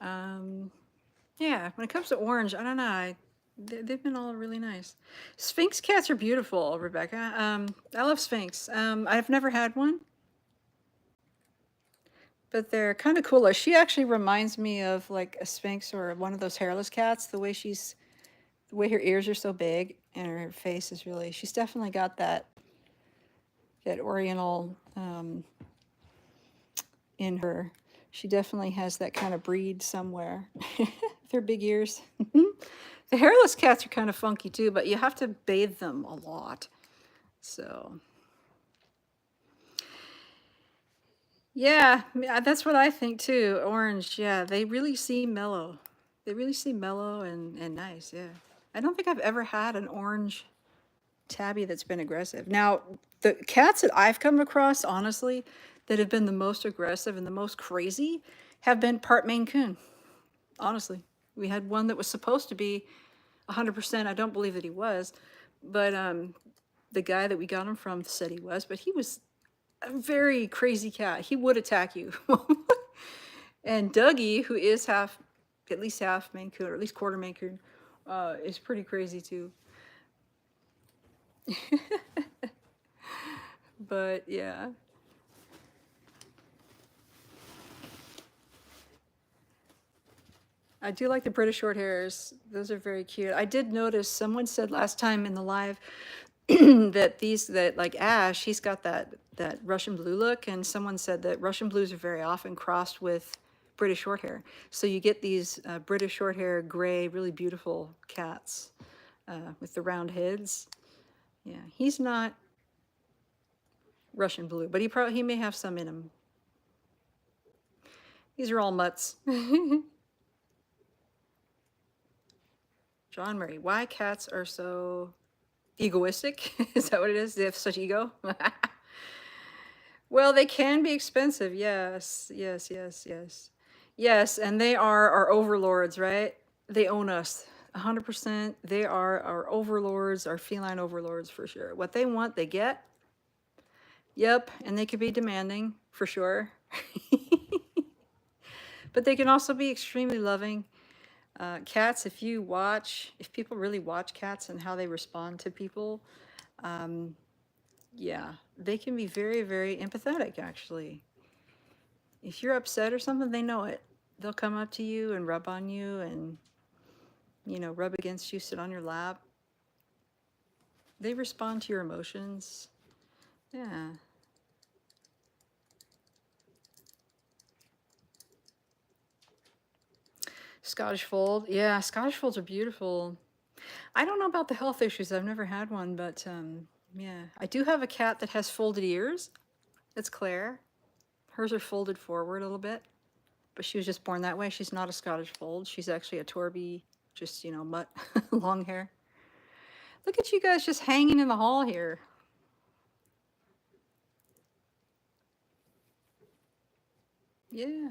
Yeah, when it comes to orange, I don't know. They've been all really nice. Sphinx cats are beautiful, Rebecca. I love Sphinx. I've never had one, but they're kind of cool. She actually reminds me of like a Sphinx or one of those hairless cats. The way her ears are so big and her face is really. She's definitely got that Oriental in her. She definitely has that kind of breed somewhere. With her big ears. The hairless cats are kind of funky too, but you have to bathe them a lot. So, yeah, that's what I think too. Orange, yeah, they really seem mellow. They really seem mellow and nice, yeah. I don't think I've ever had an orange tabby that's been aggressive. Now, the cats that I've come across, honestly, that have been the most aggressive and the most crazy have been part Maine Coon. Honestly, we had one that was supposed to be 100%. I don't believe that he was, but the guy that we got him from said he was, but he was a very crazy cat. He would attack you. And Dougie, who is at least half Maine Coon, or at least quarter Maine Coon, is pretty crazy too. But yeah. I do like the British short hairs. Those are very cute. I did notice someone said last time in the live that like Ash, he's got that Russian blue look, and someone said that Russian blues are very often crossed with British short hair. So you get these British short hair, gray, really beautiful cats with the round heads. Yeah, he's not Russian blue, but he may have some in him. These are all mutts. John Murray, why cats are so egoistic? Is that what it is? They have such ego? Well, they can be expensive. Yes, yes, yes, yes. Yes, and they are our overlords, right? They own us 100%. They are our overlords, our feline overlords for sure. What they want, they get. Yep, and they can be demanding for sure. But they can also be extremely loving. Cats, if people really watch cats and how they respond to people, yeah, they can be very, very empathetic, actually. If you're upset or something, they know it. They'll come up to you and rub on you and, you know, rub against you, sit on your lap. They respond to your emotions. Yeah. Scottish Fold. Yeah, Scottish Folds are beautiful. I don't know about the health issues. I've never had one, but yeah. I do have a cat that has folded ears. It's Claire. Hers are folded forward a little bit, but she was just born that way. She's not a Scottish fold. She's actually a Torby, just, you know, mutt, long hair. Look at you guys just hanging in the hall here. Yeah.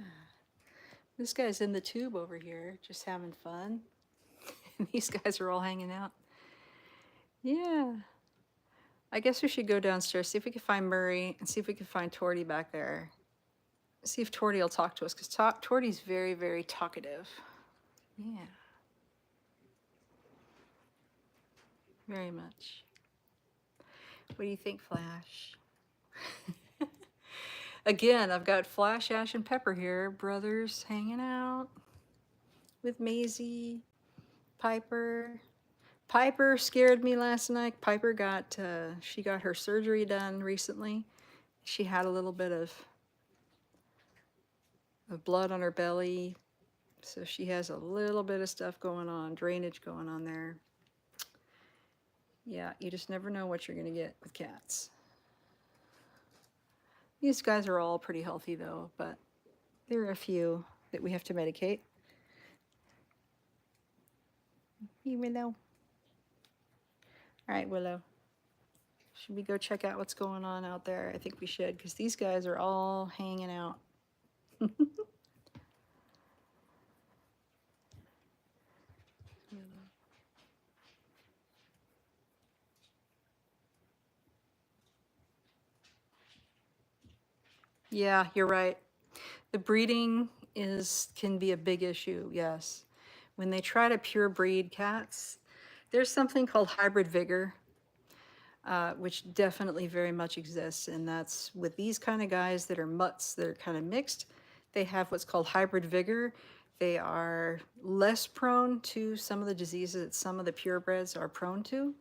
This guy's in the tube over here, just having fun. And these guys are all hanging out. Yeah. I guess we should go downstairs, see if we can find Murray, and see if we can find Tortie back there. See if Tortie will talk to us, because Tortie's very, very talkative. Yeah. Very much. What do you think, Flash? Again, I've got Flash, Ash, and Pepper here, brothers hanging out with Mazie, Piper. Piper scared me last night. Piper got, she got her surgery done recently. She had a little bit of blood on her belly. So she has a little bit of stuff going on, drainage going on there. Yeah, you just never know what you're gonna get with cats. These guys are all pretty healthy though, but there are a few that we have to medicate. Hey, Willow. All right, Willow. Should we go check out what's going on out there? I think we should, because these guys are all hanging out. Yeah, you're right. The breeding can be a big issue, yes. When they try to pure breed cats, there's something called hybrid vigor, which definitely very much exists, and that's with these kind of guys that are mutts, that are kind of mixed. They have what's called hybrid vigor. They are less prone to some of the diseases that some of the purebreds are prone to.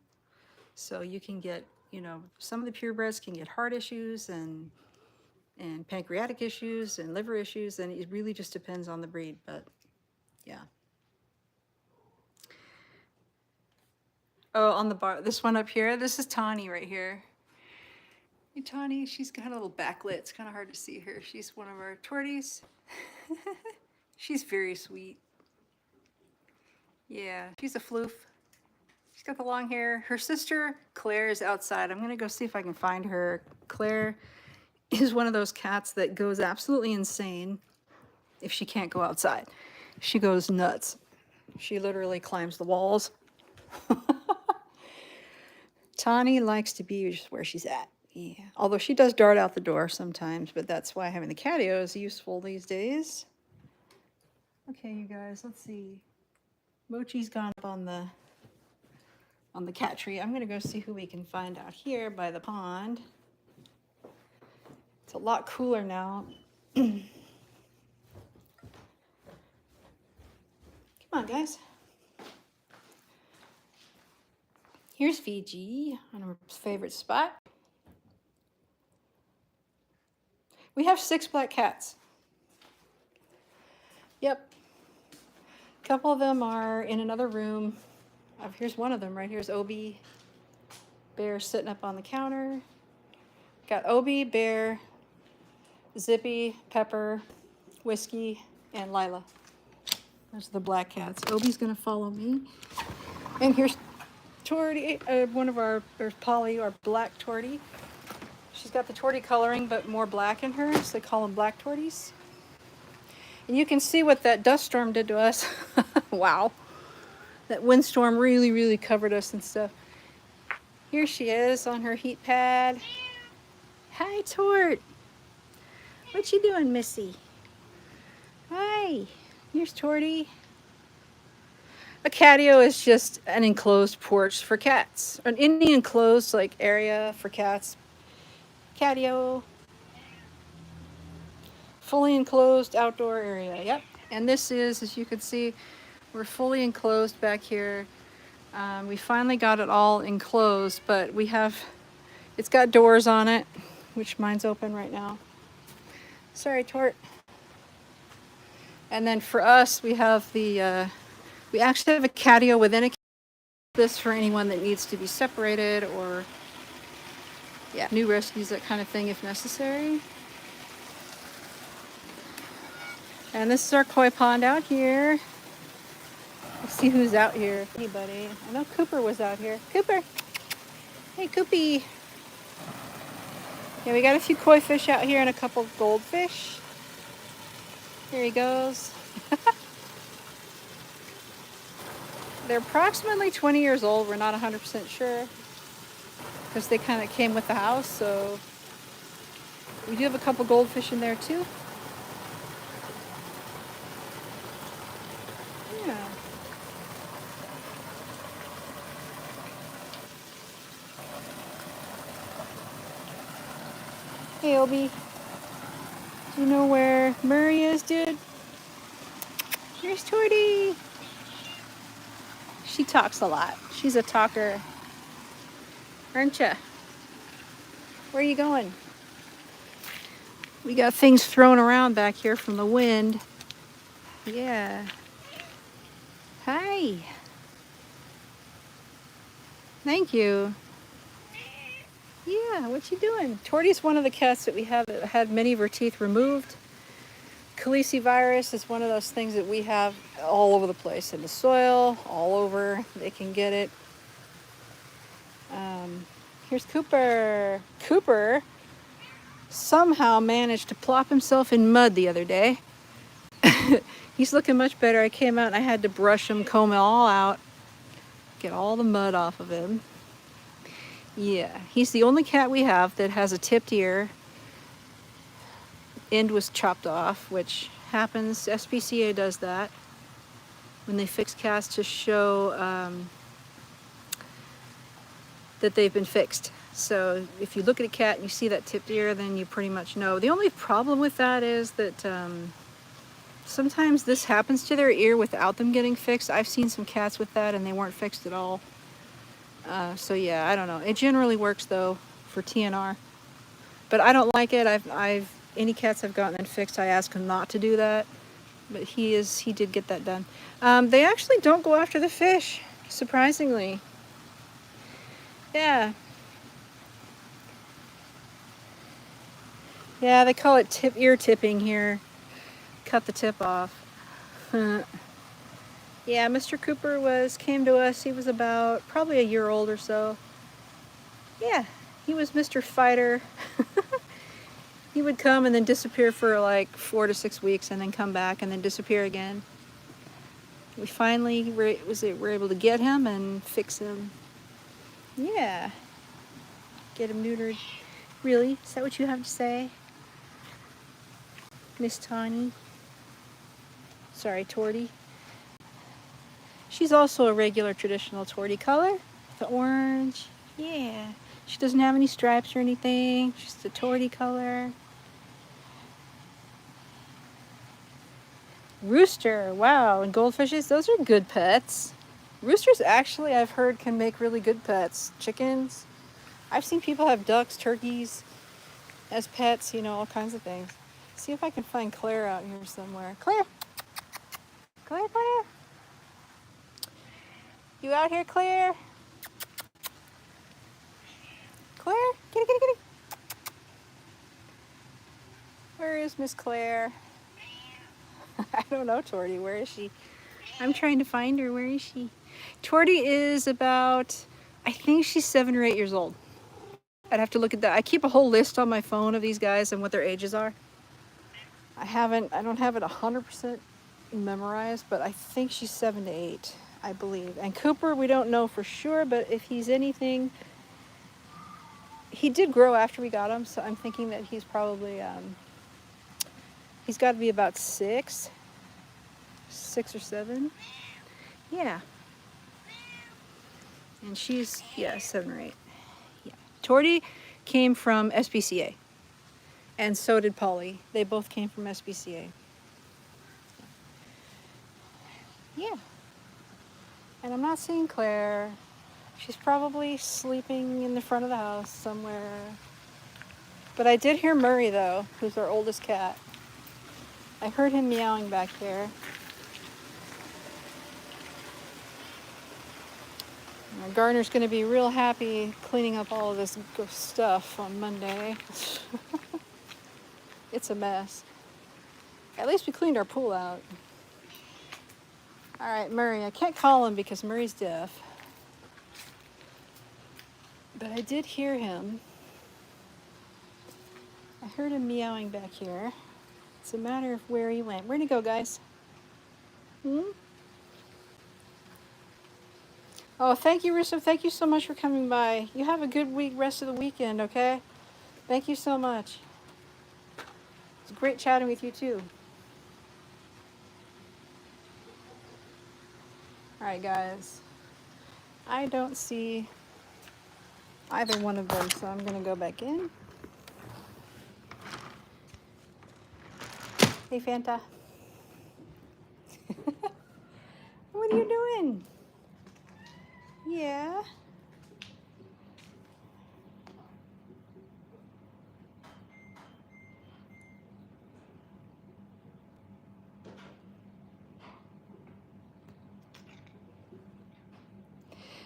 So you can get, you know, some of the purebreds can get heart issues and pancreatic issues and liver issues, and it really just depends on the breed, but yeah. Oh, on the bar, this one up here, this is Tawny right here. Hey, Tawny, she's got a little backlit. It's kind of hard to see her. She's one of our torties. She's very sweet. Yeah, she's a floof. She's got the long hair. Her sister, Claire, is outside. I'm gonna go see if I can find her. Claire is one of those cats that goes absolutely insane if she can't go outside. She goes nuts. She literally climbs the walls. Tawny likes to be just where she's at. Yeah. Although she does dart out the door sometimes, but that's why having the catio is useful these days. Okay, you guys, let's see. Mochi's gone up on the cat tree. I'm gonna go see who we can find out here by the pond. It's a lot cooler now. Come on, guys. Here's Fiji on her favorite spot. We have 6 black cats. Yep. A couple of them are in another room. Here's one of them right here's Obi. Bear sitting up on the counter. Got Obi, Bear, Zippy, Pepper, Whiskey, and Lyla. Those are the black cats. Obi's gonna follow me. And here's Tortie, one of our, there's Polly, our black Tortie. She's got the Tortie coloring, but more black in her, so they call them black Torties. And you can see what that dust storm did to us. Wow. That windstorm really, really covered us and stuff. Here she is on her heat pad. Hi, Tort. What you doing, Missy? Hi. Here's Tortie. A catio is just an enclosed porch for cats. Any enclosed like area for cats. Catio. Fully enclosed outdoor area. Yep. And this is, as you can see, we're fully enclosed back here. We finally got it all enclosed, but we have, it's got doors on it, which mine's open right now. Sorry, Tort. And then for us, we have the, we actually have a catio within a catio. This for anyone that needs to be separated or Yeah, new rescues, that kind of thing if necessary. And this is our koi pond out here. Let's see who's out here. Anybody? I know Cooper was out here. Cooper! Hey, Coopy! Yeah, we got a few koi fish out here and a couple goldfish. Here he goes. They're approximately 20 years old. We're not 100% sure because they kind of came with the house. So we do have a couple goldfish in there too. Yeah. Hey, Obi. Do you know where Murray is, dude? Here's Tortie. She talks a lot. She's a talker. Aren't ya? Where are you going? We got things thrown around back here from the wind. Yeah. Hi. Thank you. Yeah, what you doing? Tortie's one of the cats that we have that had many of her teeth removed. Calicivirus is one of those things that we have all over the place, in the soil, all over. They can get it. Here's Cooper. Cooper somehow managed to plop himself in mud the other day. He's looking much better. I came out and I had to brush him, comb it all out, get all the mud off of him. Yeah, he's the only cat we have that has a tipped ear. End was chopped off, which happens. SPCA does that when they fix cats to show that they've been fixed. So if you look at a cat and you see that tipped ear, then you pretty much know. The only problem with that is that sometimes this happens to their ear without them getting fixed. I've seen some cats with that and they weren't fixed at all. So yeah, I don't know. It generally works though for TNR, but I don't like it. Any cats I've gotten and fixed, I ask him not to do that, but he did get that done. They actually don't go after the fish, surprisingly. Yeah. Yeah, they call it ear tipping here. Cut the tip off. Yeah, Mr. Cooper came to us. He was about probably a year old or so. Yeah, he was Mr. Fighter. He would come and then disappear for like 4 to 6 weeks and then come back and then disappear again. We finally were able to get him and fix him. Yeah. Get him neutered. Really? Is that what you have to say? Miss Tawny? Sorry, Tortie. She's also a regular traditional Tortie color. The orange. Yeah. She doesn't have any stripes or anything. She's the Tortie color. Rooster. Wow. And goldfishes, those are good pets. Roosters actually, I've heard, can make really good pets. Chickens. I've seen people have ducks, turkeys as pets, you know, all kinds of things. See if I can find Claire out here somewhere. Claire! Claire, Claire! You out here, Claire? Claire? Kitty, kitty, kitty! Where is Miss Claire? I don't know, Tortie. Where is she? I'm trying to find her. Where is she? Tortie is about, I think she's 7 or 8 years old. I'd have to look at that. I keep a whole list on my phone of these guys and what their ages are. I don't have it 100% memorized, but I think she's 7 to 8, I believe. And Cooper, we don't know for sure, but if he's anything, he did grow after we got him, so I'm thinking that he's probably, he's got to be about 6 or 7. Yeah. And she's, yeah, 7 or 8. Yeah. Tortie came from SPCA. And so did Polly. They both came from SPCA. Yeah. And I'm not seeing Claire. She's probably sleeping in the front of the house somewhere. But I did hear Murray, though, who's our oldest cat. I heard him meowing back there. Garner's going to be real happy cleaning up all of this stuff on Monday. It's a mess. At least we cleaned our pool out. All right, Murray. I can't call him because Murray's deaf. But I did hear him. I heard him meowing back here. It's a matter of where he went. Where'd he go, guys? Oh, thank you, Russo. Thank you so much for coming by. You have a good week, rest of the weekend, okay? Thank you so much. It's great chatting with you, too. All right, guys. I don't see either one of them, so I'm going to go back in. Hey, Fanta. What are you doing? Yeah.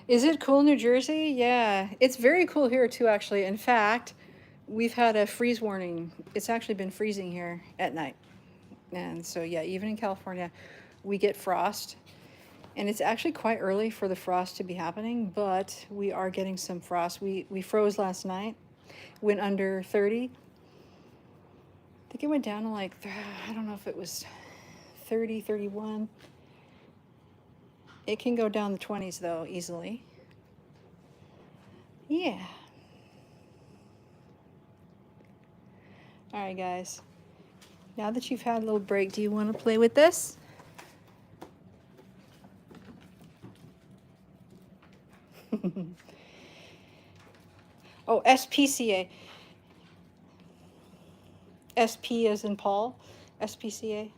Is it cool, New Jersey? Yeah, it's very cool here too, actually. In fact, we've had a freeze warning. It's actually been freezing here at night. And so, yeah, even in California, we get frost. And it's actually quite early for the frost to be happening, but we are getting some frost. We froze last night, went under 30. I think it went down to like, I don't know if it was 30, 31. It can go down the 20s though, easily. Yeah. All right, guys. Now that you've had a little break, do you want to play with this? Oh, SPCA. SP as in Paul. SPCA.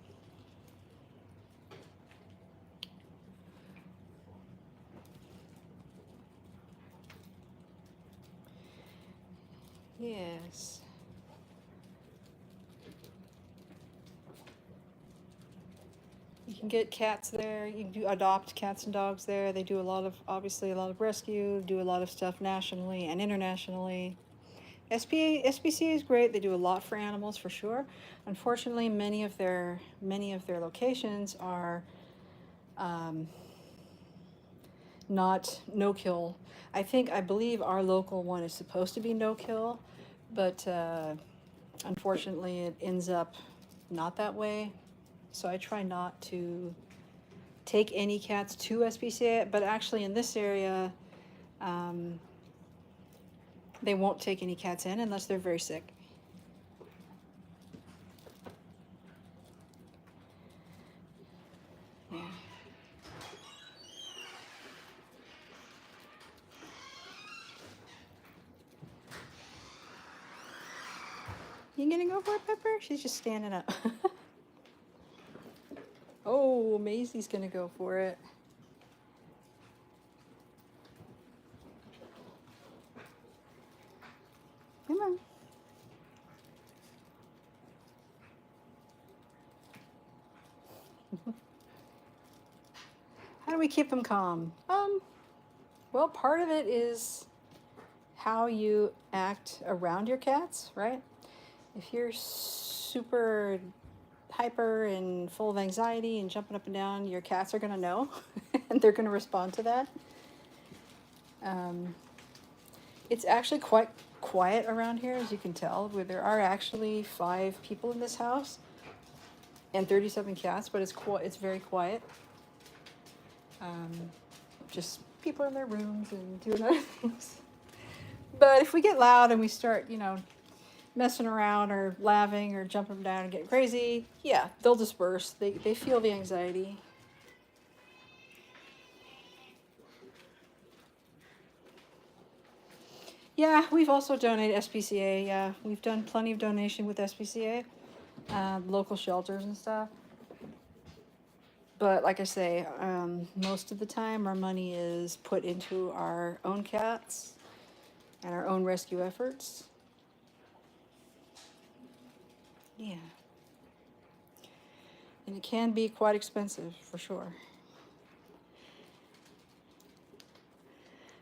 Yes. You can get cats there. You can adopt cats and dogs there. They do a lot of, obviously, a lot of rescue, do a lot of stuff nationally and internationally. SPCA is great. They do a lot for animals for sure. Unfortunately, many of their locations are not no kill. I believe our local one is supposed to be no kill, but unfortunately it ends up not that way. So I try not to take any cats to SPCA, but actually in this area, they won't take any cats in unless they're very sick. Yeah. You gonna go for it, Pepper? She's just standing up. Oh, Mazie's gonna go for it. Come on. How do we keep them calm? Well, part of it is how you act around your cats, right? If you're super hyper and full of anxiety and jumping up and down, your cats are going to know and they're going to respond to that. It's actually quite quiet around here, as you can tell, where there are actually 5 people in this house and 37 cats, but it's very quiet. Just people in their rooms and doing other things. But if we get loud and we start, messing around or laughing or jumping down and getting crazy, yeah, they'll disperse. They feel the anxiety. Yeah, we've also donated SPCA. Yeah, we've done plenty of donation with SPCA, local shelters and stuff. But like I say, most of the time our money is put into our own cats and our own rescue efforts. Yeah. And it can be quite expensive, for sure.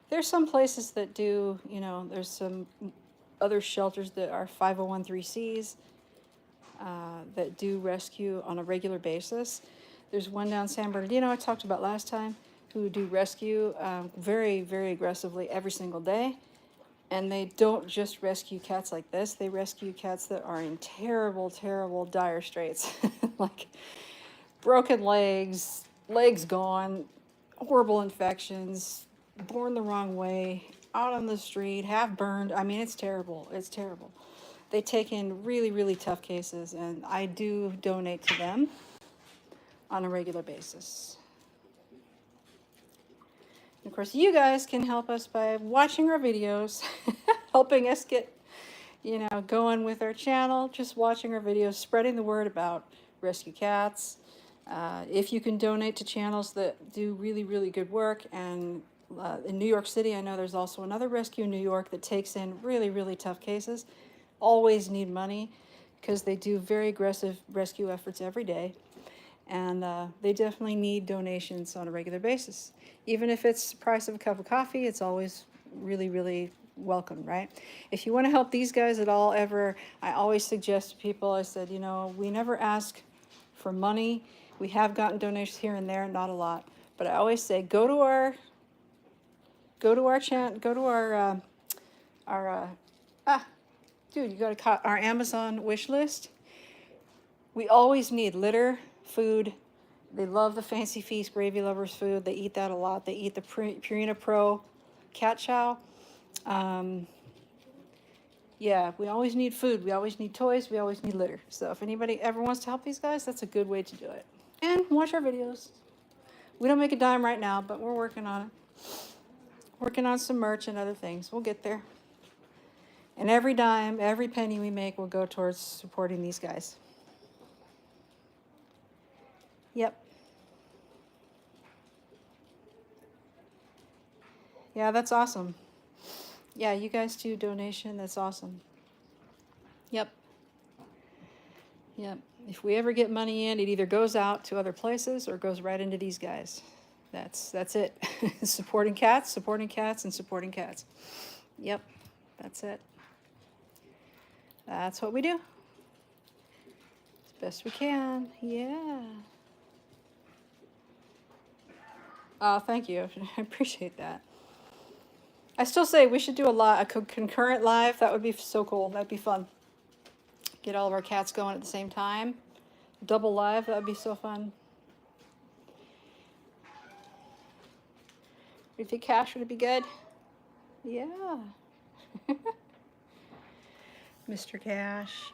There's some places that do, you know, there's some other shelters that are 501(c)(3)s that do rescue on a regular basis. There's one down San Bernardino I talked about last time who do rescue very, very aggressively every single day. And they don't just rescue cats like this. They rescue cats that are in terrible, terrible, dire straits. Like broken legs, legs gone, horrible infections, born the wrong way, out on the street, half burned. I mean, it's terrible. It's terrible. They take in really, really tough cases, and I do donate to them on a regular basis. And of course, you guys can help us by watching our videos, helping us get, you know, going with our channel, just watching our videos, spreading the word about rescue cats. If you can donate to channels that do really, really good work, and in New York City, I know there's also another rescue in New York that takes in really, really tough cases. Always need money because they do very aggressive rescue efforts every day. And they definitely need donations on a regular basis. Even if it's the price of a cup of coffee, it's always really, really welcome, right? If you want to help these guys at all ever, I always suggest to people, I said, you know, we never ask for money. We have gotten donations here and there, not a lot. But I always say, go to our dude, you got to our Amazon wish list. We always need litter, food. They love the Fancy Feast Gravy Lovers food. They eat that a lot. They eat the Purina Pro cat chow. Yeah, we always need food. We always need toys. We always need litter. So if anybody ever wants to help these guys, that's a good way to do it. And watch our videos. We don't make a dime right now, but we're working on it. Working on some merch and other things. We'll get there. And every dime, every penny we make will go towards supporting these guys. Yep. Yeah, that's awesome. Yeah, you guys do donation. That's awesome. Yep. Yep. If we ever get money in, it either goes out to other places or goes right into these guys. That's it. Supporting cats, and supporting cats. Yep. That's it. That's what we do. As best we can. Yeah. Oh, thank you. I appreciate that. I still say we should do a concurrent live. That would be so cool. That'd be fun. Get all of our cats going at the same time. Double live. That would be so fun. You think Cash would be good? Yeah. Mr. Cash.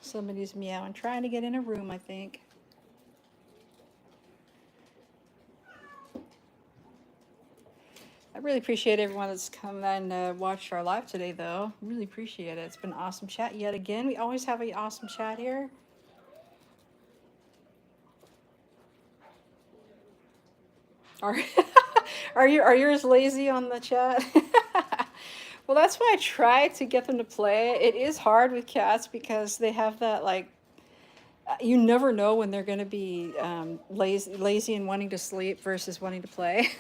Somebody's meowing, trying to get in a room, I think. I really appreciate everyone that's come and watched our live today, though. Really appreciate it. It's been an awesome chat yet again. We always have an awesome chat here. Are yours lazy on the chat? Well, that's why I try to get them to play. It is hard with cats because they have that, like, you never know when they're going to be lazy and wanting to sleep versus wanting to play.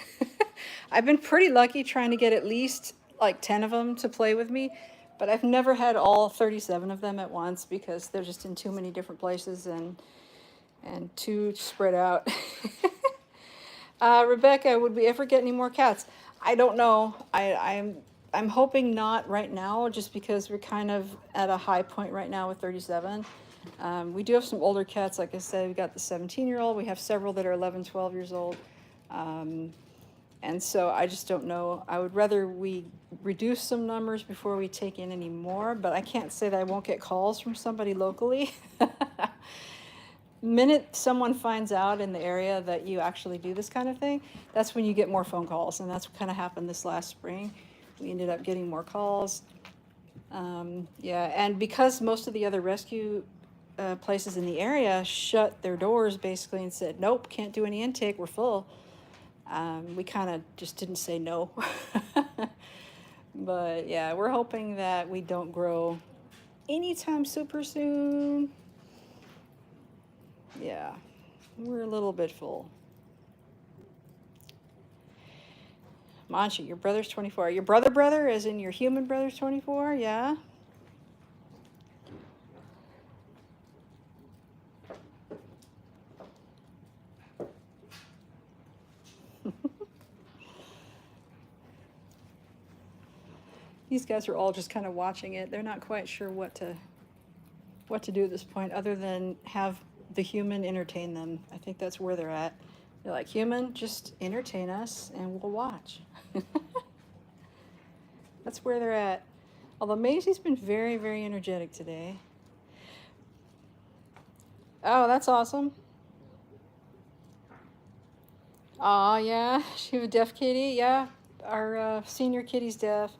I've been pretty lucky trying to get at least like 10 of them to play with me, but I've never had all 37 of them at once because they're just in too many different places and too spread out. Rebecca, would we ever get any more cats? I don't know. I'm hoping not right now, just because we're kind of at a high point right now with 37. We do have some older cats. Like I said, we got the 17-year-old. We have several that are 11, 12 years old. And so I just don't know. I would rather we reduce some numbers before we take in any more, but I can't say that I won't get calls from somebody locally. Minute someone finds out in the area that you actually do this kind of thing, that's when you get more phone calls. And that's what kind of happened this last spring. We ended up getting more calls. Yeah, and because most of the other rescue places in the area shut their doors basically and said, nope, can't do any intake, we're full. We kind of just didn't say no. But yeah, we're hoping that we don't grow anytime super soon. Yeah, we're a little bit full. Mochi, your brother's 24. Your brother, as in your human brother's 24? Yeah? These guys are all just kind of watching it. They're not quite sure what to do at this point other than have the human entertain them. I think that's where they're at. They're like, human, just entertain us and we'll watch. That's where they're at. Although Mazie's been very, very energetic today. Oh, that's awesome. Aw, yeah. She have a deaf kitty? Yeah. Our senior kitty's deaf.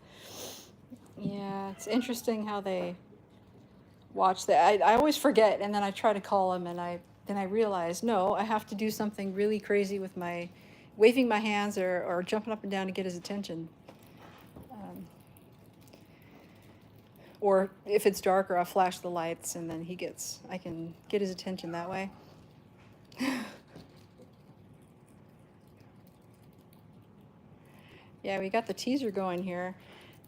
Yeah, it's interesting how they watch that. I always forget, and then I try to call him, and then I realize, no, I have to do something really crazy with my waving my hands or jumping up and down to get his attention. Or if it's darker, I'll flash the lights, and then I can get his attention that way. Yeah, we got the teaser going here.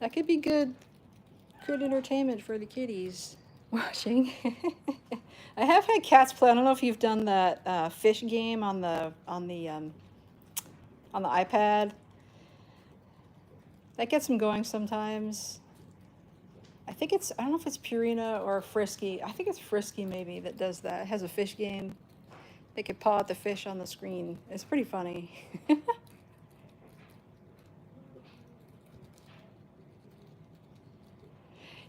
That could be good entertainment for the kitties watching. I have had cats play. I don't know if you've done that fish game on the iPad. That gets them going sometimes. I don't know if it's Purina or Frisky. I think it's Frisky maybe that does that. It has a fish game. They could paw at the fish on the screen. It's pretty funny.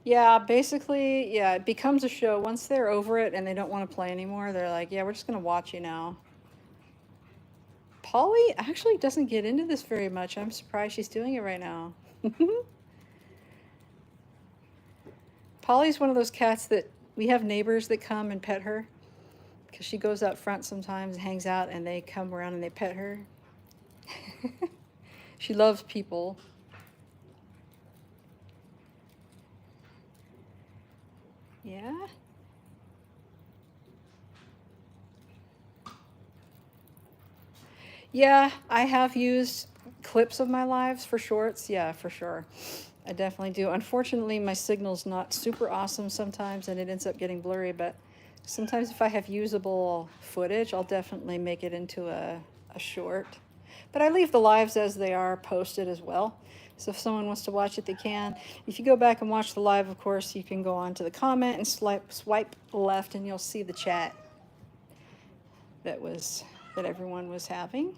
Yeah, basically, yeah, it becomes a show. Once they're over it and they don't want to play anymore, they're like, yeah, we're just going to watch you now. Polly actually doesn't get into this very much. I'm surprised she's doing it right now. Polly's one of those cats that we have neighbors that come and pet her because she goes out front sometimes and hangs out, and they come around and they pet her. She loves people. Yeah. Yeah, I have used clips of my lives for shorts. Yeah, for sure. I definitely do. Unfortunately, my signal's not super awesome sometimes, and it ends up getting blurry, but sometimes if I have usable footage, I'll definitely make it into a short. But I leave the lives as they are posted as well. So if someone wants to watch it, they can. If you go back and watch the live, of course, you can go on to the comment and swipe left, and you'll see the chat that everyone was having.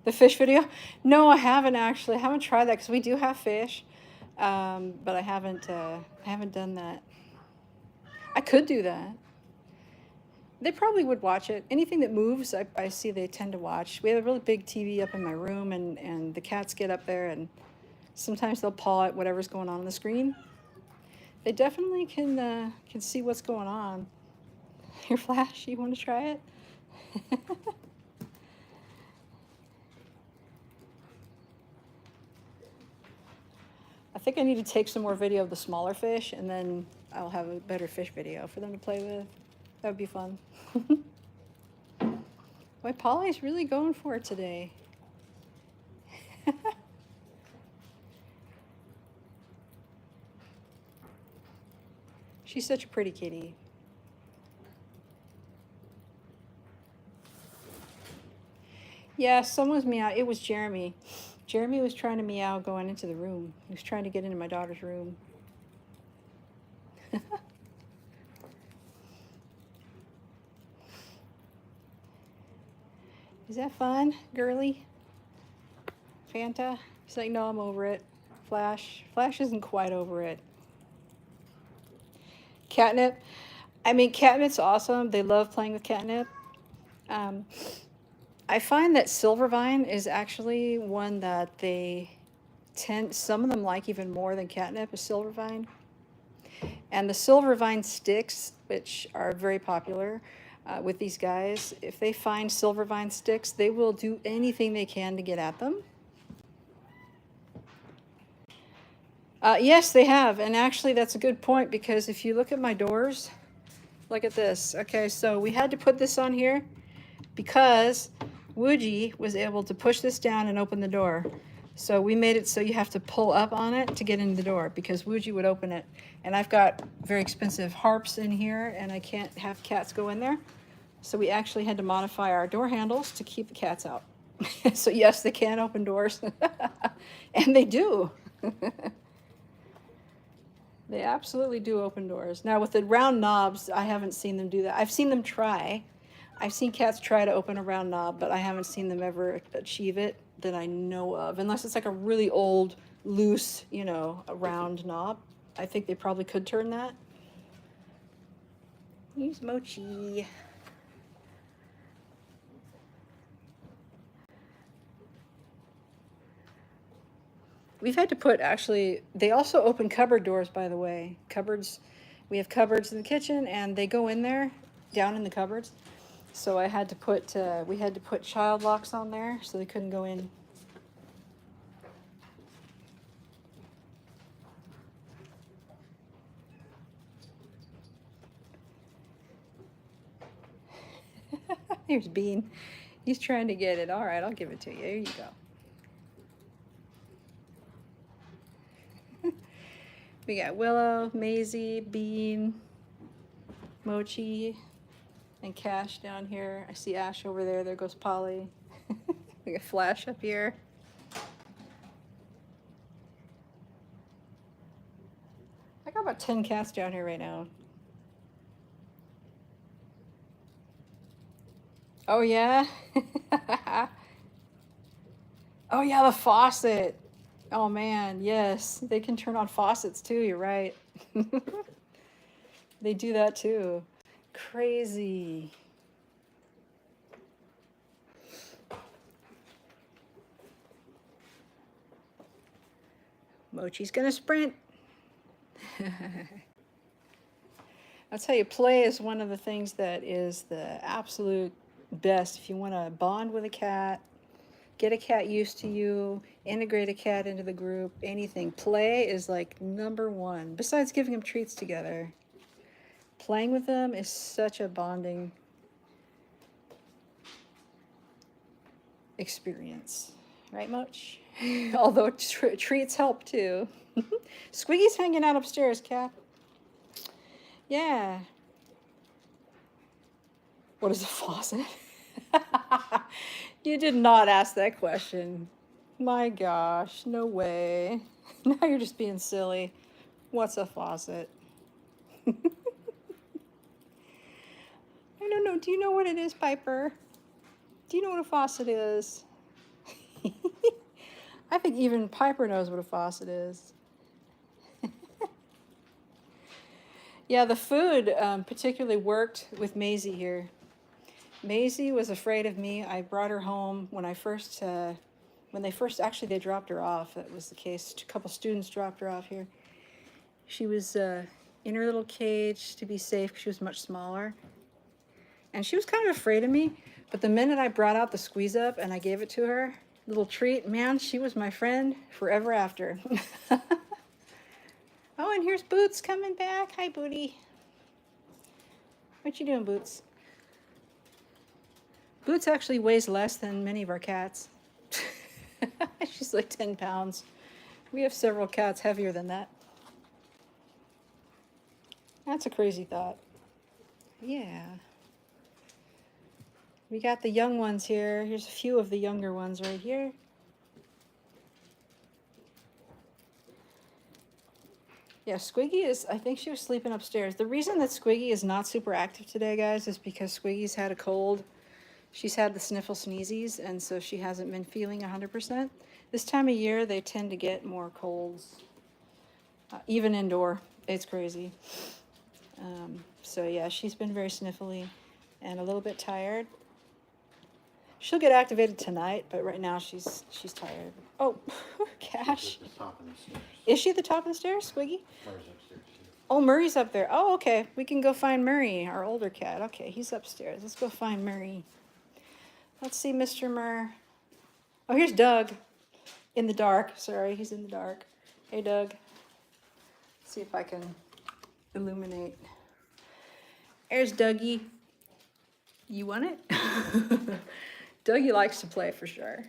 The fish video? No, I haven't actually. I haven't tried that because we do have fish, but I haven't done that. I could do that. They probably would watch it. Anything that moves, I see they tend to watch. We have a really big TV up in my room, and the cats get up there, and sometimes they'll paw at whatever's going on the screen. They definitely can see what's going on. Your flash, you want to try it? I think I need to take some more video of the smaller fish, and then I'll have a better fish video for them to play with. That would be fun. Boy, Polly's really going for it today. She's such a pretty kitty. Yeah, someone's meow. It was Jeremy. Jeremy was trying to meow going into the room. He was trying to get into my daughter's room. Is that fun, girly? Fanta? She's like, no, I'm over it. Flash isn't quite over it. Catnip. I mean, catnip's awesome. They love playing with catnip. I find that Silvervine is actually one that some of them like even more than catnip is Silvervine. And the Silvervine sticks, which are very popular with these guys, if they find Silvervine sticks, they will do anything they can to get at them. Yes, they have. And actually, that's a good point, because if you look at my doors, Look at this. Okay, so we had to put this on here because Wuji was able to push this down and open the door. So we made it so you have to pull up on it to get in the door because Wuji would open it. And I've got very expensive harps in here and I can't have cats go in there. So we actually had to modify our door handles to keep the cats out. So yes, they can open doors. And they do. They absolutely do open doors. Now with the round knobs, I haven't seen them do that. I've seen them try. I've seen cats try to open a round knob, but I haven't seen them ever achieve it that I know of. Unless it's like a really old, loose, you know, a round knob. I think they probably could turn that. Here's Mochi. We've had to put, actually, they also open cupboard doors, by the way. Cupboards, we have cupboards in the kitchen, and they go in there, down in the cupboards. So I had to put, we had to put child locks on there, so they couldn't go in. Here's Bean. He's trying to get it. All right, I'll give it to you. There you go. We got Willow, Mazie, Bean, Mochi, and Cash down here. I see Ash over there. There goes Polly. We got Flash up here. I got about 10 cats down here right now. Oh, yeah? Oh, yeah, the faucet. Oh man, yes, they can turn on faucets too, you're right. They do that too. Crazy. Mochi's gonna sprint. I'll tell you, play is one of the things that is the absolute best if you want to bond with a cat. Get a cat used to you, integrate a cat into the group, anything. Play is like #1. Besides giving them treats together, playing with them is such a bonding experience. Right, Moch? Although treats help too. Squiggy's hanging out upstairs, cat. Yeah. What is a faucet? You did not ask that question. My gosh, no way. Now you're just being silly. What's a faucet? I don't know. Do you know what it is, Piper? Do you know what a faucet is? I think even Piper knows what a faucet is. Yeah, the food particularly worked with Mazie here. Mazie was afraid of me. I brought her home when they first dropped her off. That was the case. A couple students dropped her off here. She was in her little cage to be safe because she was much smaller. And she was kind of afraid of me. But the minute I brought out the squeeze up and I gave it to her, little treat, man, she was my friend forever after. Oh, and here's Boots coming back. Hi, Booty. What you doing, Boots? Boots actually weighs less than many of our cats. She's like 10 pounds. We have several cats heavier than that. That's a crazy thought. Yeah. We got the young ones here. Here's a few of the younger ones right here. Yeah, Squiggy is, I think she was sleeping upstairs. The reason that Squiggy is not super active today, guys, is because Squiggy's had a cold. She's had the sniffle sneezies, and so she hasn't been feeling 100%. This time of year, they tend to get more colds, even indoor. It's crazy. So yeah, she's been very sniffly and a little bit tired. She'll get activated tonight, but right now she's tired. Oh, Cash. At the top of the stairs. Is she at the top of the stairs, Squiggy? Murray's upstairs too. Oh, Murray's up there. Oh, okay. We can go find Murray, our older cat. Okay, he's upstairs. Let's go find Murray. Let's see, Mr. Murr. Oh, here's Doug. In the dark. Sorry, he's in the dark. Hey, Doug. Let's see if I can illuminate. There's Dougie. You want it? Dougie likes to play for sure.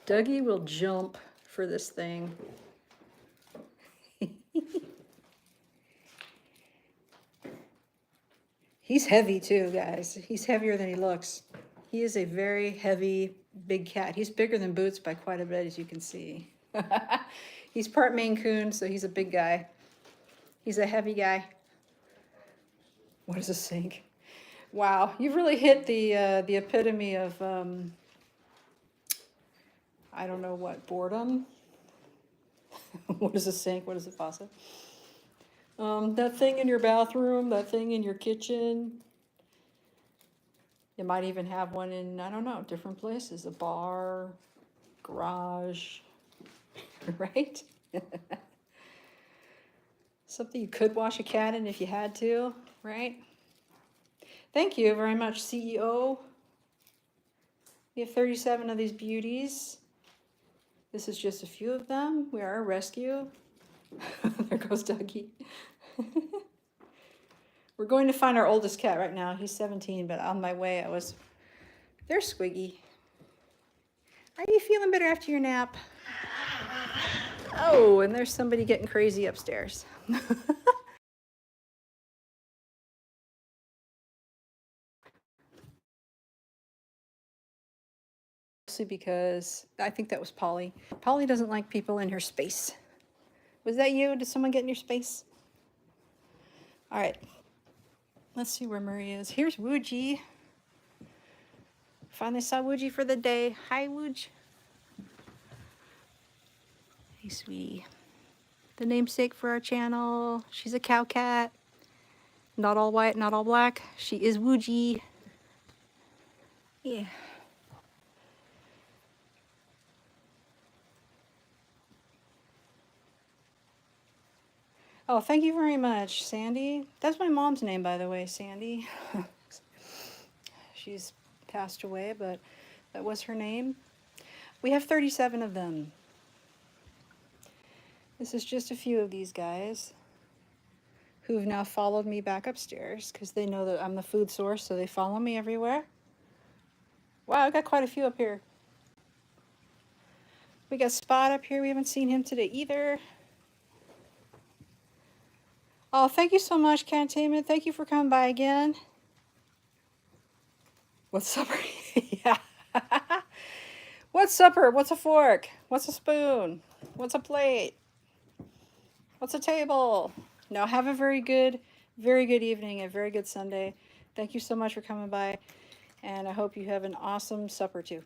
Dougie will jump for this thing. He's heavy too, guys. He's heavier than he looks. He is a very heavy, big cat. He's bigger than Boots by quite a bit, as you can see. He's part Maine Coon, so he's a big guy. He's a heavy guy. What is a sink? Wow, you've really hit the epitome of, I don't know what, boredom? What is a sink? What is a faucet? That thing in your bathroom, that thing in your kitchen. You might even have one in, I don't know, different places. A bar, garage, right? Something you could wash a cat in if you had to, right? Thank you very much, CEO. We have 37 of these beauties. This is just a few of them. We are a rescue. There goes Dougie. We're going to find our oldest cat right now. He's 17, but on my way there's Squiggy. Are you feeling better after your nap? Oh, and there's somebody getting crazy upstairs. Mostly because I think that was Polly. Polly doesn't like people in her space. Was that you? Did someone get in your space? All right. Let's see where Murray is. Here's Wuji. Finally saw Wuji for the day. Hi, Wuji. Hey, sweetie. The namesake for our channel. She's a cow cat. Not all white, not all black. She is Wuji. Yeah. Oh, thank you very much, Sandy. That's my mom's name, by the way, Sandy. She's passed away, but that was her name. We have 37 of them. This is just a few of these guys who've now followed me back upstairs because they know that I'm the food source, so they follow me everywhere. Wow, I got quite a few up here. We got Spot up here. We haven't seen him today either. Oh, thank you so much, Cantainment. Thank you for coming by again. What's supper? Yeah. What's supper? What's a fork? What's a spoon? What's a plate? What's a table? Now have a very good evening, a very good Sunday. Thank you so much for coming by, and I hope you have an awesome supper too.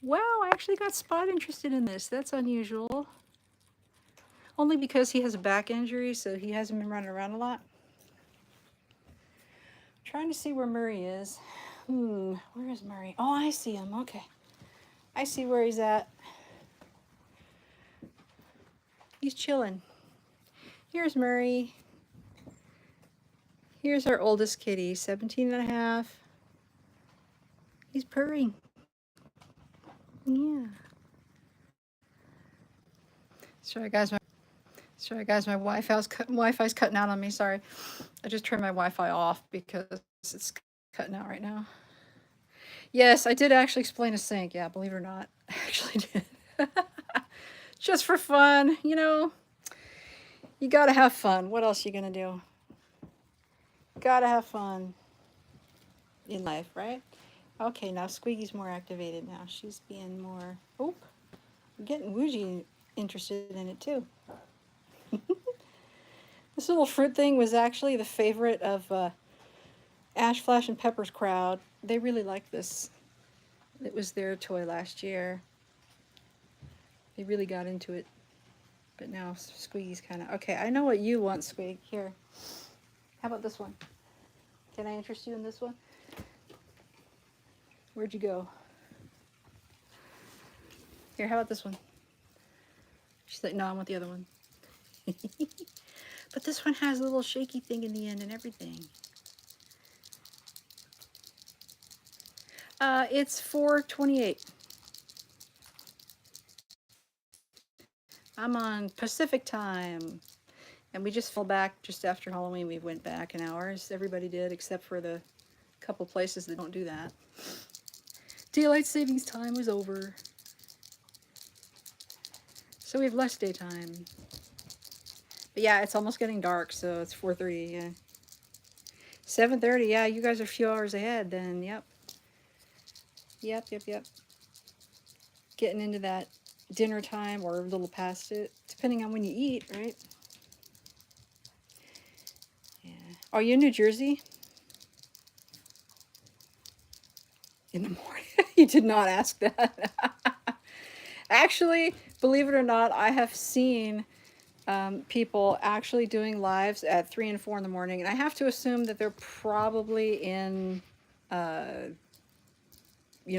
Wow, I actually got Spot interested in this. That's unusual. Only because he has a back injury, so he hasn't been running around a lot. Trying to see where Murray is. Where is Murray? Oh, I see him. Okay. I see where he's at. He's chilling. Here's Murray. Here's our oldest kitty, 17 and a half. He's purring. Yeah. Sorry guys, my Wi-Fi's cutting out on me. Sorry. I just turned my Wi-Fi off because it's cutting out right now. Yes, I did actually explain a sink. Yeah, believe it or not. I actually did. Just for fun, you know. You gotta have fun. What else are you gonna do? Gotta have fun in life, right? Okay, now Squiggy's more activated now. She's being more... Oh, I'm getting Wuji interested in it too. This little fruit thing was actually the favorite of Ash, Flash, and Pepper's crowd. They really liked this. It was their toy last year. They really got into it. But now Squiggy's kind of... Okay, I know what you want, Squig. Here. How about this one? Can I interest you in this one? Where'd you go? Here, how about this one? She's like, no, I want the other one. But this one has a little shaky thing in the end and everything. It's $4.28. I'm on Pacific time. And we just fell back just after Halloween. We went back an hour, as everybody did, except for the couple places that don't do that. Daylight savings time was over. So we have less daytime. But yeah, it's almost getting dark, so it's 4:30, yeah. 7:30, yeah, you guys are a few hours ahead then, yep. Yep. Getting into that dinner time or a little past it, depending on when you eat, right? Yeah. Are you in New Jersey? In the morning? You did not ask that. Actually, believe it or not, I have seen people actually doing lives at 3 and 4 in the morning, and I have to assume that they're probably in, you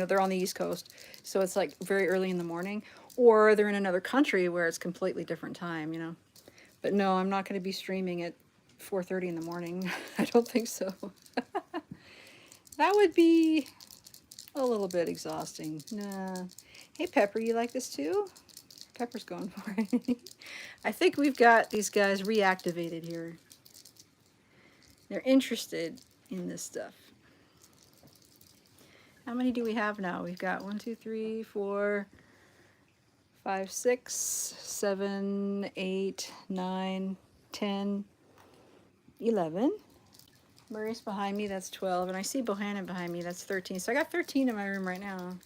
know, they're on the East Coast, so it's like very early in the morning, or they're in another country where it's completely different time, you know. But no, I'm not going to be streaming at 4:30 in the morning. I don't think so. That would be a little bit exhausting. Nah. Hey, Pepper, you like this too? Pepper's going for it. I think we've got these guys reactivated here. They're interested in this stuff. How many do we have now? We've got 1, 2, 3, 4, 5, 6, 7, 8, 9, 10, 11. Murray's behind me, that's 12. And I see Bohannan behind me, that's 13. So I got 13 in my room right now,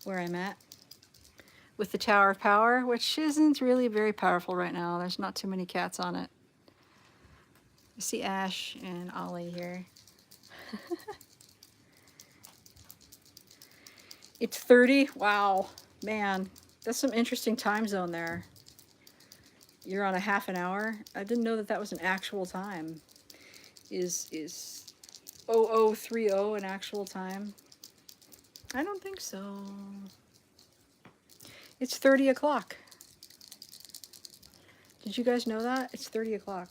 where I'm at. With the Tower of Power, which isn't really very powerful right now. There's not too many cats on it. I see Ash and Ollie here. It's 30? Wow. Man, that's some interesting time zone there. You're on a half an hour? I didn't know that that was an actual time. Is 0030 an actual time? I don't think so. It's 30 o'clock. Did you guys know that? It's 30 o'clock.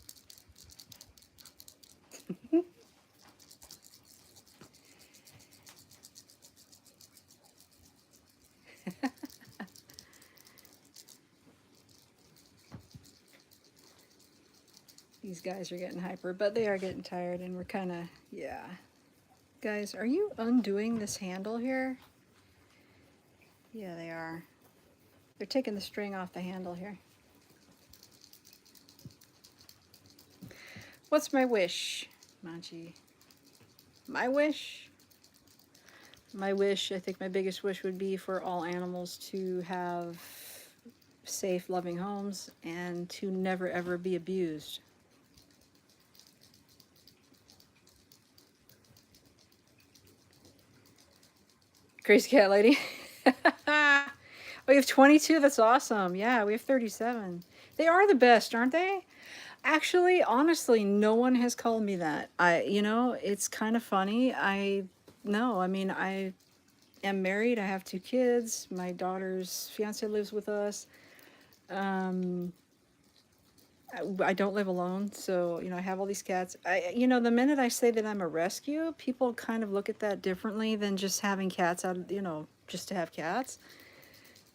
These guys are getting hyper, but they are getting tired, and we're kind of, yeah. Guys, are you undoing this handle here? Yeah, they are. They're taking the string off the handle here. What's my wish, Mochi? My wish? My wish, I think my biggest wish would be for all animals to have safe, loving homes and to never, ever be abused. Crazy cat lady. Oh, we have 22? That's awesome. Yeah, we have 37. They are the best, aren't they? Actually, honestly, no one has called me that. You know, it's kind of funny. I mean, I am married. I have 2 kids. My daughter's fiance lives with us. I don't live alone, so, you know, I have all these cats. You know, the minute I say that I'm a rescue, people kind of look at that differently than just having cats out, you know, just to have cats.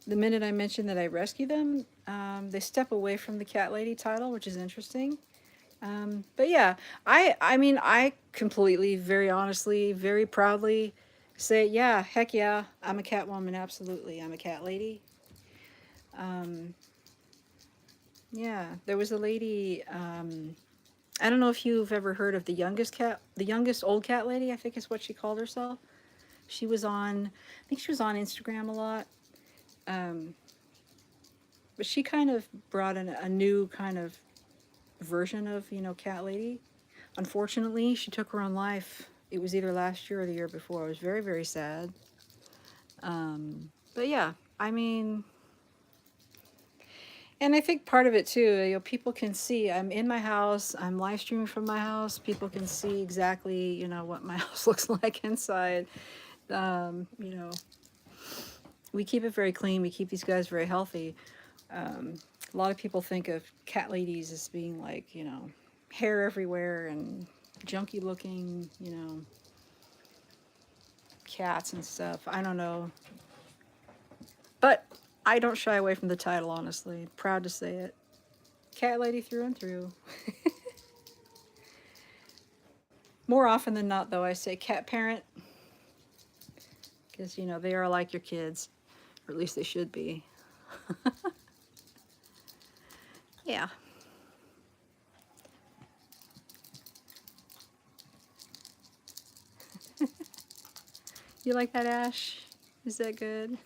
The minute I mention that I rescue them, they step away from the cat lady title, which is interesting. But yeah, I mean, I completely, very honestly, very proudly say, yeah, heck yeah, I'm a cat woman, absolutely. I'm a cat lady. Yeah, there was a lady, I don't know if you've ever heard of the youngest old cat lady, I think is what she called herself. She was on, I think she was on Instagram a lot. But she kind of brought in a new kind of version of, you know, cat lady. Unfortunately, she took her own life. It was either last year or the year before. It was very, very sad. But yeah, I mean, and I think part of it too, you know, people can see I'm in my house, I'm live streaming from my house. People can see exactly, you know, what my house looks like inside. You know, we keep it very clean. We keep these guys very healthy. A lot of people think of cat ladies as being like, you know, hair everywhere and junky looking, you know, cats and stuff. I don't know. But I don't shy away from the title, honestly. Proud to say it. Cat lady through and through. More often than not, though, I say cat parent. Because, you know, they are like your kids. Or at least they should be. Yeah. You like that, Ash? Is that good?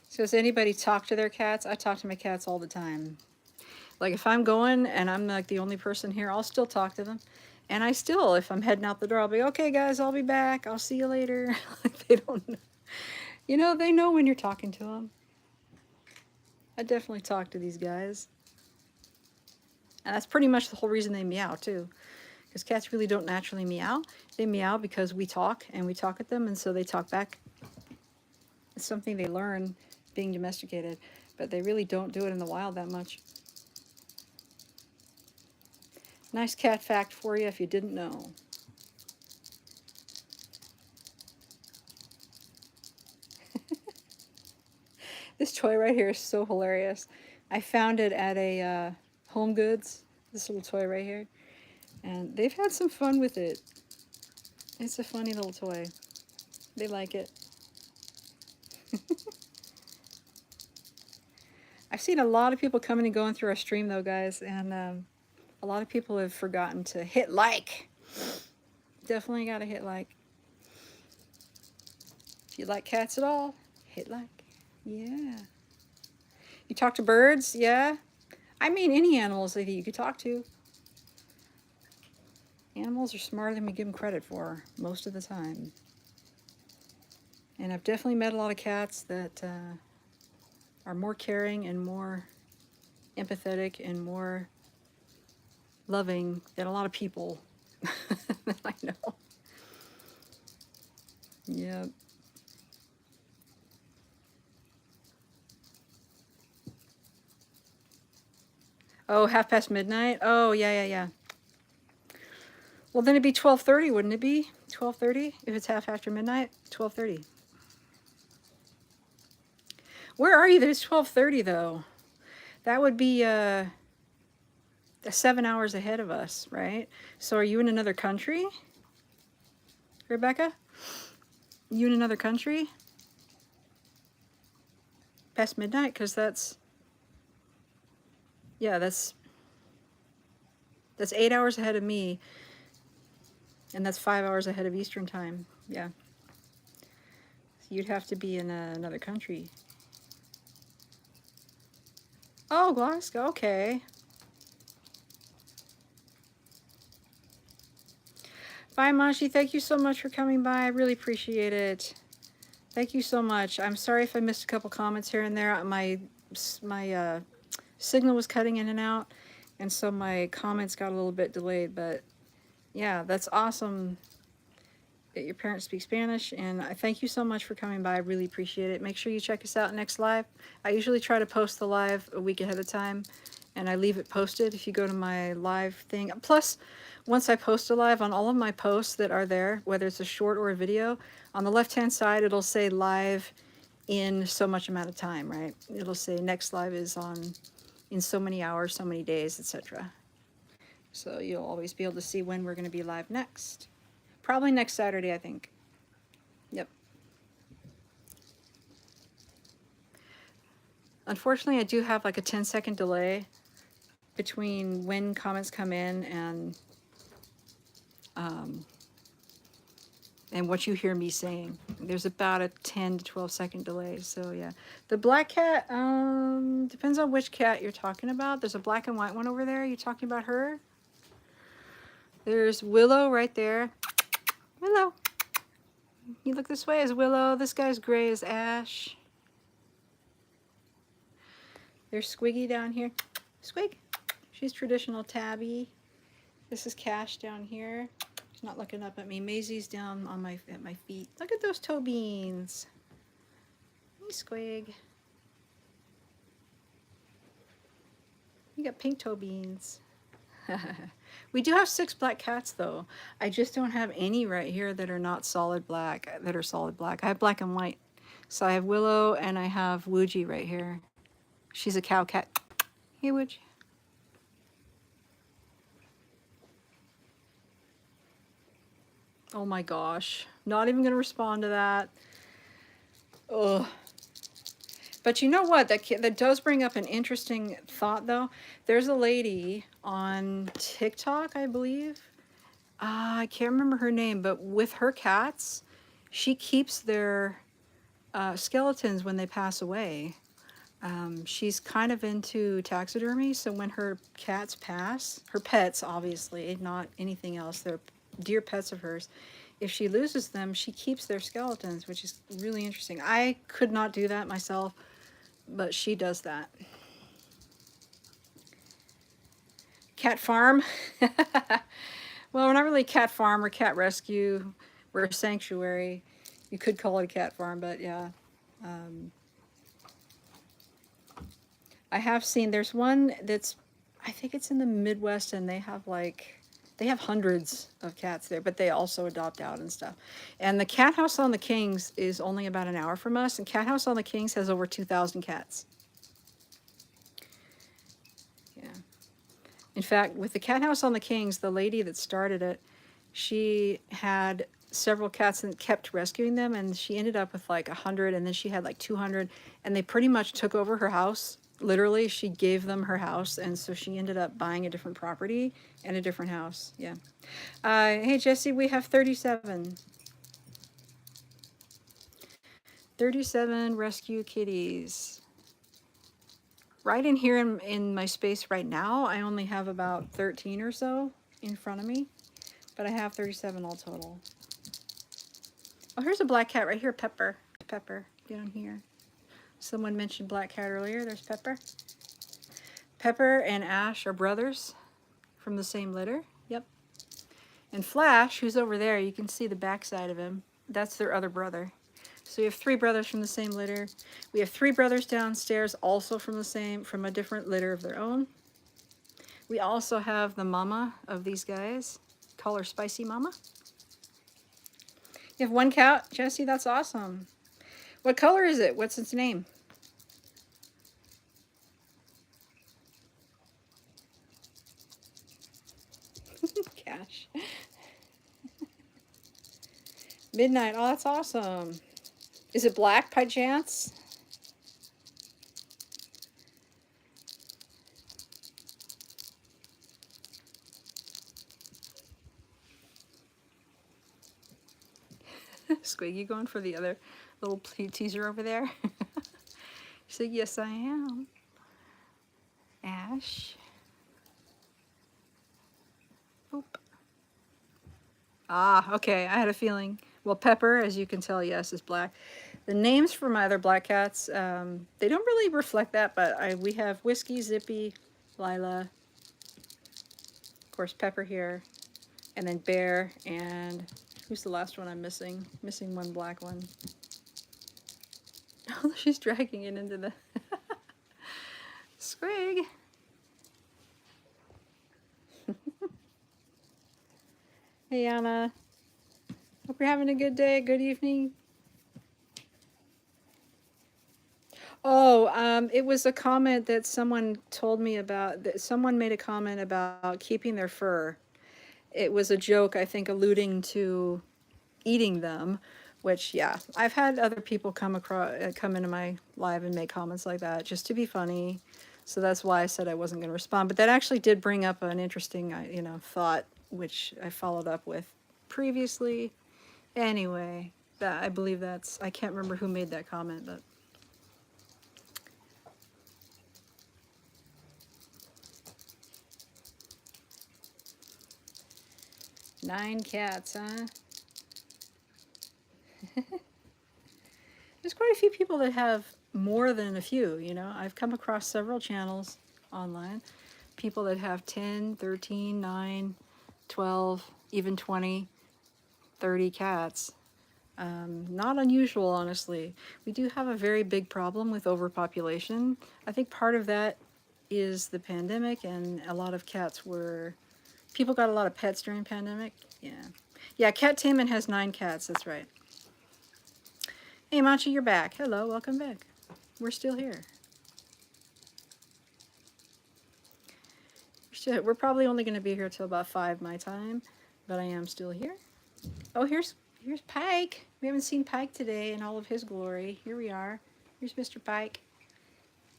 So does anybody talk to their cats? I talk to my cats all the time. Like if I'm going and I'm like the only person here, I'll still talk to them. And I still, if I'm heading out the door, I'll be, okay guys, I'll be back. I'll see you later. Like they don't know. You know, they know when you're talking to them. I definitely talk to these guys. And that's pretty much the whole reason they meow too. Because cats really don't naturally meow. They meow because we talk and we talk at them and so they talk back. It's something they learn being domesticated, but they really don't do it in the wild that much. Nice cat fact for you if you didn't know. This toy right here is so hilarious. I found it at a Home Goods, this little toy right here. And they've had some fun with it. It's a funny little toy. They like it. I've seen a lot of people coming and going through our stream though, guys, and a lot of people have forgotten to hit like. Definitely gotta hit like. If you like cats at all, hit like. Yeah. You talk to birds? Yeah. I mean any animals that you could talk to. Animals are smarter than we give them credit for most of the time. And I've definitely met a lot of cats that are more caring and more empathetic and more loving than a lot of people that I know. Yep. Oh, midnight? Oh, yeah. Well, then it'd be 12:30, wouldn't it be? 12:30 if it's half after midnight? 12:30. Where are you that it's 12:30 though? That would be 7 hours ahead of us, right? So are you in another country? Rebecca? You in another country? Past midnight? Because that's... Yeah, that's 8 hours ahead of me. And that's 5 hours ahead of Eastern time. Yeah. So you'd have to be in another country. Oh, Glasgow. Okay. Bye, Mochi. Thank you so much for coming by. I really appreciate it. Thank you so much. I'm sorry if I missed a couple comments here and there. My signal was cutting in and out, and so my comments got a little bit delayed. But yeah, that's awesome that your parents speak Spanish, and I thank you so much for coming by. I really appreciate it. Make sure you check us out next live. I usually try to post the live a week ahead of time, and I leave it posted if you go to my live thing. Plus, once I post a live, on all of my posts that are there, whether it's a short or a video, on the left-hand side, it'll say live in so much amount of time, right? It'll say next live is on in so many hours, so many days, etc. So you'll always be able to see when we're going to be live next. Probably next Saturday, I think. Yep. Unfortunately, I do have like a 10-second delay between when comments come in and what you hear me saying. There's about a 10 to 12-second delay, so yeah. The black cat, depends on which cat you're talking about. There's a black and white one over there. You talking about her? There's Willow right there. Willow. You look this way as Willow. This guy's gray as Ash. There's Squiggy down here. Squig. She's traditional tabby. This is Cash down here. She's not looking up at me. Mazie's down on at my feet. Look at those toe beans. Hey, Squig. You got pink toe beans. We do have 6 black cats though. I just don't have any right here that are not solid black, that are solid black. I have black and white. So I have Willow and I have Wuji right here. She's a cow cat. Hey, Wuji. Oh my gosh. Not even gonna respond to that. Ugh. But you know what? That does bring up an interesting thought though. There's a lady on TikTok, I believe. I can't remember her name, but with her cats, she keeps their skeletons when they pass away. She's kind of into taxidermy, so when her cats pass, her pets obviously, not anything else, they're dear pets of hers, if she loses them, she keeps their skeletons, which is really interesting. I could not do that myself, but she does that. Cat farm? Well, we're not really a cat farm, we're cat rescue, we're a sanctuary. You could call it a cat farm, but yeah. I have seen, there's one that's, I think it's in the Midwest, and they have hundreds of cats there, but they also adopt out and stuff. And the Cat House on the Kings is only about an hour from us, and Cat House on the Kings has over 2,000 cats. Yeah. In fact, with the Cat House on the Kings, the lady that started it, she had several cats and kept rescuing them, and she ended up with like 100, and then she had like 200, and they pretty much took over her house. Literally, she gave them her house, and so she ended up buying a different property and a different house. Yeah. Hey, Jesse, we have 37. 37 rescue kitties. Right in here in my space right now, I only have about 13 or so in front of me, but I have 37 all total. Oh, here's a black cat right here, Pepper. Pepper, down here. Someone mentioned black cat earlier. There's Pepper. Pepper and Ash are brothers from the same litter. Yep. And Flash, who's over there, you can see the backside of him. That's their other brother. So we have 3 brothers from the same litter. We have 3 brothers downstairs, also from a different litter of their own. We also have the mama of these guys. Call her Spicy Mama. You have 1 cat, Jesse? That's awesome. What color is it? What's its name? Cash. Midnight. Oh, that's awesome. Is it black by chance? Squiggy going for the other little teaser over there. She said, yes, I am. Ash. Oop. Ah, okay. I had a feeling. Well, Pepper, as you can tell, yes, is black. The names for my other black cats, they don't really reflect that, but we have Whiskey, Zippy, Lyla, of course, Pepper here, and then Bear, and who's the last one I'm missing? Missing 1 black one. Oh, she's dragging it into the Squig. Hey, Anna. Hope you're having a good day, good evening. Oh, it was a comment that someone told me about, that someone made a comment about keeping their fur. It was a joke, I think, alluding to eating them, which, yeah, I've had other people come into my live and make comments like that just to be funny. So that's why I said I wasn't going to respond. But that actually did bring up an interesting, thought, which I followed up with previously. Anyway, I believe I can't remember who made that comment, but. Nine cats, huh? There's quite a few people that have more than a few, I've come across several channels online. People that have 10, 13, 9, 12, even 20, 30 cats. Not unusual, honestly. We do have a very big problem with overpopulation. I think part of that is the pandemic, and a lot of cats were People got a lot of pets during the pandemic. Yeah. Yeah, Cattainment has 9 cats. That's right. Hey, Mochi, you're back. Hello, welcome back. We're still here. We're probably only going to be here till about 5 my time, but I am still here. Oh, here's Pike. We haven't seen Pike today in all of his glory. Here we are. Here's Mr. Pike.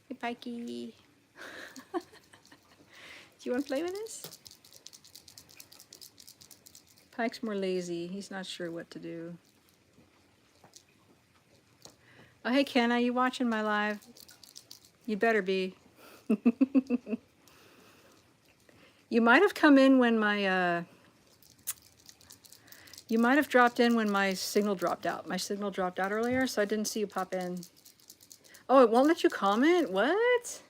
Hey, Pikey. Do you want to play with us? Pike's more lazy. He's not sure what to do. Oh, hey, Ken, are you watching my live? You better be. You might have come in when my, you might have dropped in when my signal dropped out. My signal dropped out earlier, so I didn't see you pop in. Oh, it won't let you comment? What?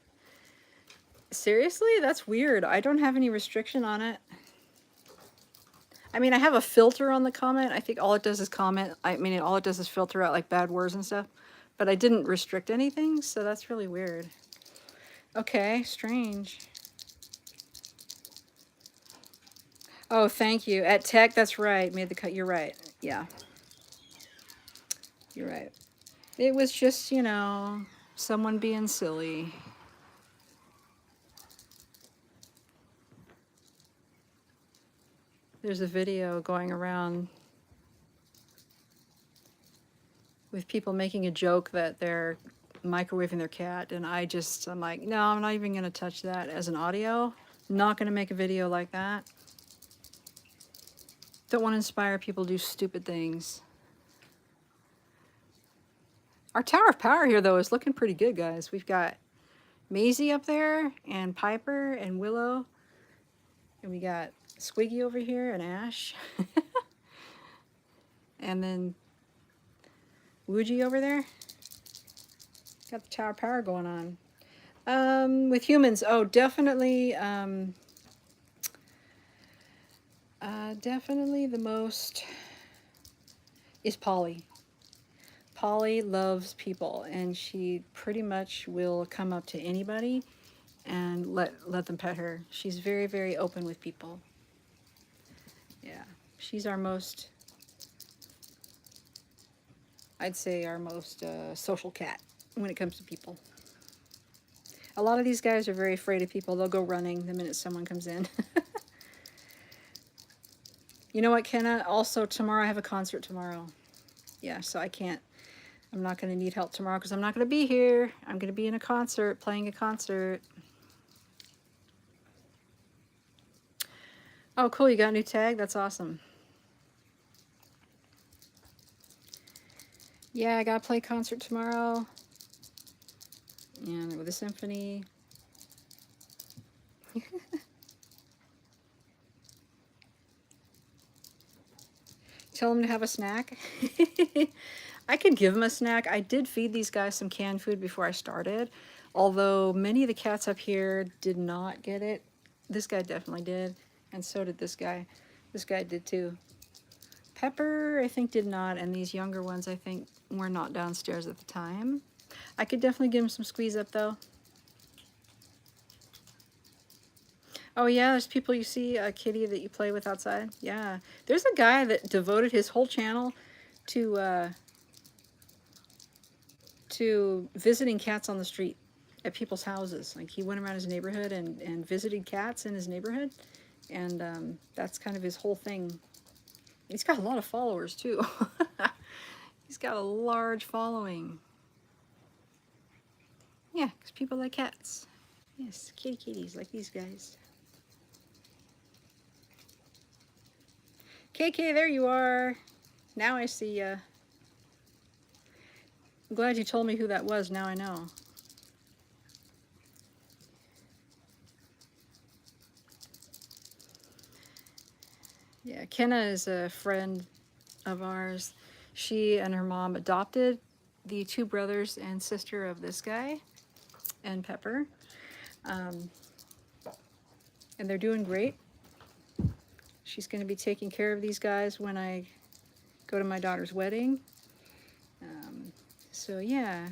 Seriously? That's weird. I don't have any restriction on it. I mean, I have a filter on the comment. I think all it does is comment. I mean, all it does is filter out like bad words and stuff. But I didn't restrict anything, so that's really weird. Okay, strange. Oh, thank you. At Tech, that's right. Made the cut. You're right. Yeah. You're right. It was just, you know, someone being silly. There's a video going around with people making a joke that they're microwaving their cat, and I'm like, no, I'm not even going to touch that as an audio. Not going to make a video like that. Don't want to inspire people to do stupid things. Our Tower of Power here, though, is looking pretty good, guys. We've got Mazie up there, and Piper, and Willow. And we got Squiggy over here, and Ash. And then Wuji over there. Got the Tower of Power going on. With humans, oh, definitely, definitely the most is Polly. Polly loves people, and she pretty much will come up to anybody and let them pet her. She's very, very open with people. Yeah, she's our most, I'd say our most social cat when it comes to people. A lot of these guys are very afraid of people. They'll go running the minute someone comes in. You know what, Kenna? Also, tomorrow I have a concert tomorrow. Yeah, so I'm not going to need help tomorrow because I'm not going to be here. I'm going to be in a concert, playing a concert. Oh, cool. You got a new tag? That's awesome. Yeah, I got to play concert tomorrow. And with a symphony. Tell them to have a snack. I could give them a snack. I did feed these guys some canned food before I started, although many of the cats up here did not get it. This guy definitely did, and so did this guy. This guy did too. Pepper, I think, did not, and these younger ones, I think, were not downstairs at the time. I could definitely give them some squeeze up, though. Oh yeah, there's people you see, a kitty that you play with outside. Yeah, there's a guy that devoted his whole channel to visiting cats on the street at people's houses. Like he went around his neighborhood and visited cats in his neighborhood, and that's kind of his whole thing. He's got a lot of followers too. He's got a large following. Yeah, because people like cats. Yes, kitties like these guys. KK, there you are. Now I see ya. I'm glad you told me who that was. Now I know. Yeah, Kenna is a friend of ours. She and her mom adopted the 2 brothers and sister of this guy and Pepper. And they're doing great. She's going to be taking care of these guys when I go to my daughter's wedding. So yeah,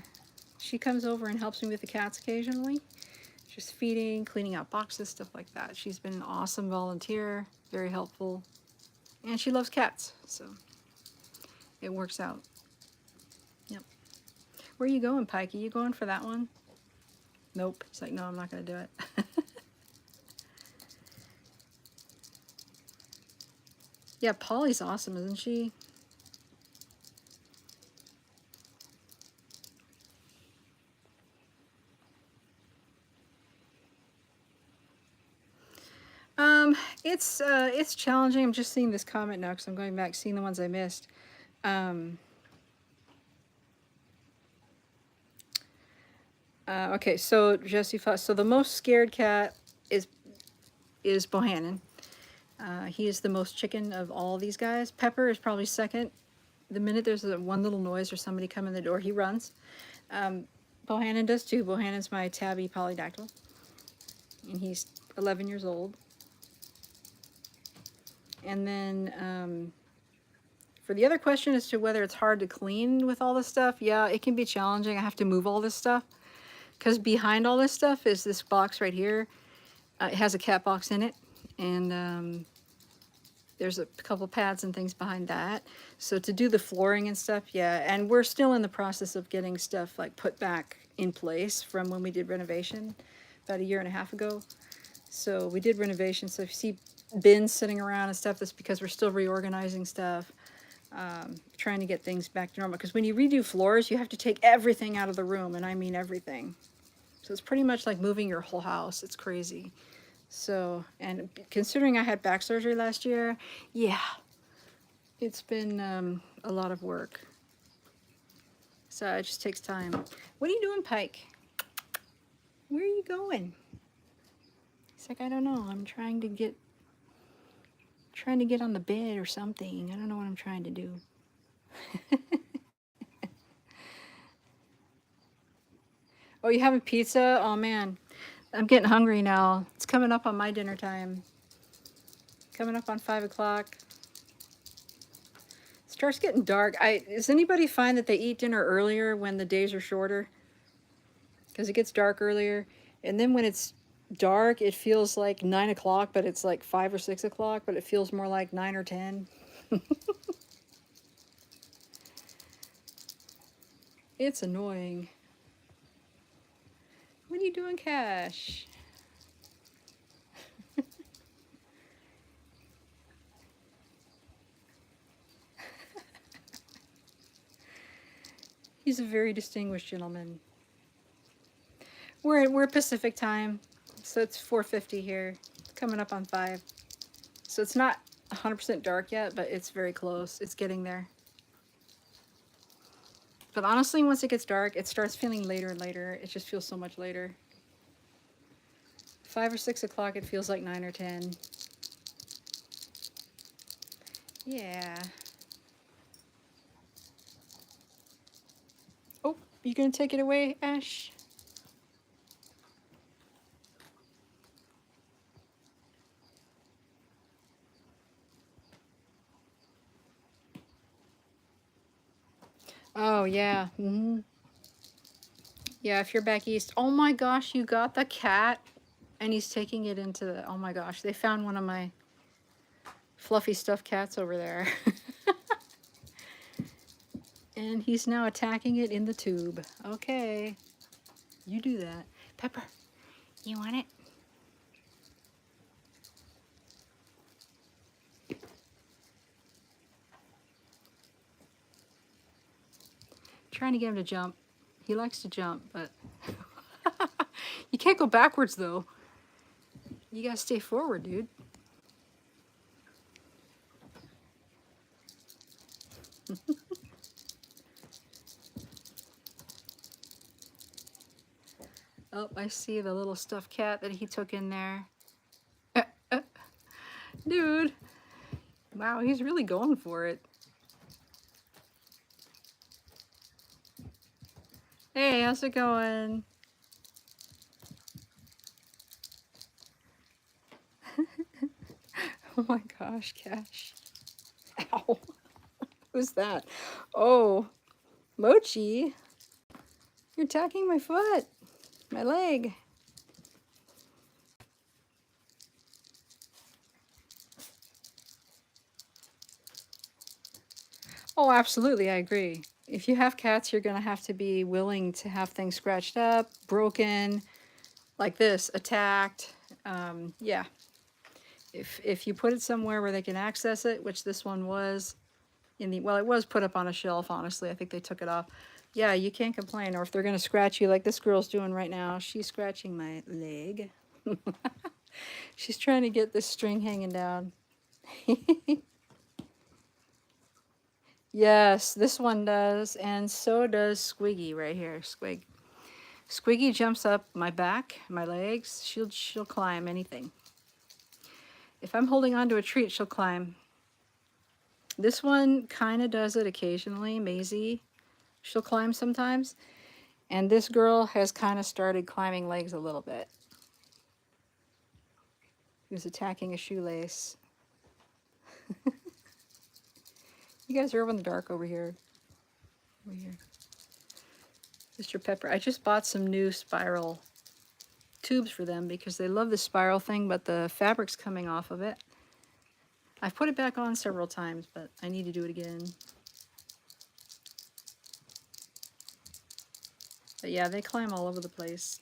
she comes over and helps me with the cats occasionally. just feeding, cleaning out boxes, stuff like that. She's been an awesome volunteer, very helpful, and she loves cats, so it works out. Yep. Where are you going, Pike? Are you going for that one? Nope. He's like, no, I'm not going to do it. Yeah, Polly's awesome, isn't she? It's challenging. I'm just seeing this comment now because I'm going back, seeing the ones I missed. Okay, so Jesse Fox. So the most scared cat is Bohannan. He is the most chicken of all these guys. Pepper is probably second. The minute there's one little noise or somebody come in the door, he runs. Bohannan does too. Bohannan's my tabby polydactyl, and he's 11 years old. And then for the other question as to whether it's hard to clean with all this stuff, yeah, it can be challenging. I have to move all this stuff because behind all this stuff is this box right here. It has a cat box in it, and there's a couple pads and things behind that. So to do the flooring and stuff, yeah, and we're still in the process of getting stuff like put back in place from when we did renovation about 1.5 years ago. So we did renovation, so if you see bins sitting around and stuff, that's because we're still reorganizing stuff, trying to get things back to normal. Because when you redo floors, you have to take everything out of the room, and I mean everything. So it's pretty much like moving your whole house. It's crazy. So, and considering I had back surgery last year, yeah, it's been a lot of work. So it just takes time. What are you doing, Pike? Where are you going? He's like, I don't know. I'm trying to get on the bed or something. I don't know what I'm trying to do. Oh, you having pizza? Oh man, I'm getting hungry now. It's coming up on my dinner time. Coming up on 5 o'clock. It starts getting dark. Does anybody find that they eat dinner earlier when the days are shorter? Because it gets dark earlier. And then when it's dark, it feels like 9 o'clock, but it's like 5 or 6 o'clock, but it feels more like 9 or 10. It's annoying. What are you doing, Cash? He's a very distinguished gentleman. We're Pacific time, so it's 4:50 here, coming up on 5. So it's not 100% dark yet, but it's very close. It's getting there. But honestly, once it gets dark, it starts feeling later and later. It just feels so much later. 5 or 6 o'clock, it feels like 9 or 10. Yeah. Oh, you gonna take it away, Ash? Oh, yeah. Mm-hmm. Yeah, if you're back east. Oh my gosh, you got the cat. And he's taking it into the... Oh my gosh, they found one of my fluffy stuffed cats over there. And he's now attacking it in the tube. Okay. You do that. Pepper, you want it? Trying to get him to jump. He likes to jump, but you can't go backwards though. You gotta stay forward, dude. Oh, I see the little stuffed cat that he took in there. Dude. Wow, he's really going for it. Hey, how's it going? Oh my gosh, Cash. Ow. Who's that? Oh, Mochi. You're attacking my foot. My leg. Oh, absolutely, I agree. If you have cats, you're going to have to be willing to have things scratched up, broken, like this, attacked. Yeah, if you put it somewhere where they can access it, which this one was in the, well, it was put up on a shelf, honestly. I think they took it off. Yeah, you can't complain. Or if they're going to scratch you like this girl's doing right now, she's scratching my leg. She's trying to get this string hanging down. Yes, this one does, and so does Squiggy right here. Squiggy jumps up my back, my legs. She'll climb anything. If I'm holding onto a treat, she'll climb. This one kind of does it occasionally. Mazie, she'll climb sometimes, and this girl has kind of started climbing legs a little bit. He was attacking a shoelace. You guys are over in the dark over here. Over here. Mr. Pepper. I just bought some new spiral tubes for them because they love the spiral thing, but the fabric's coming off of it. I've put it back on several times, but I need to do it again. But yeah, they climb all over the place.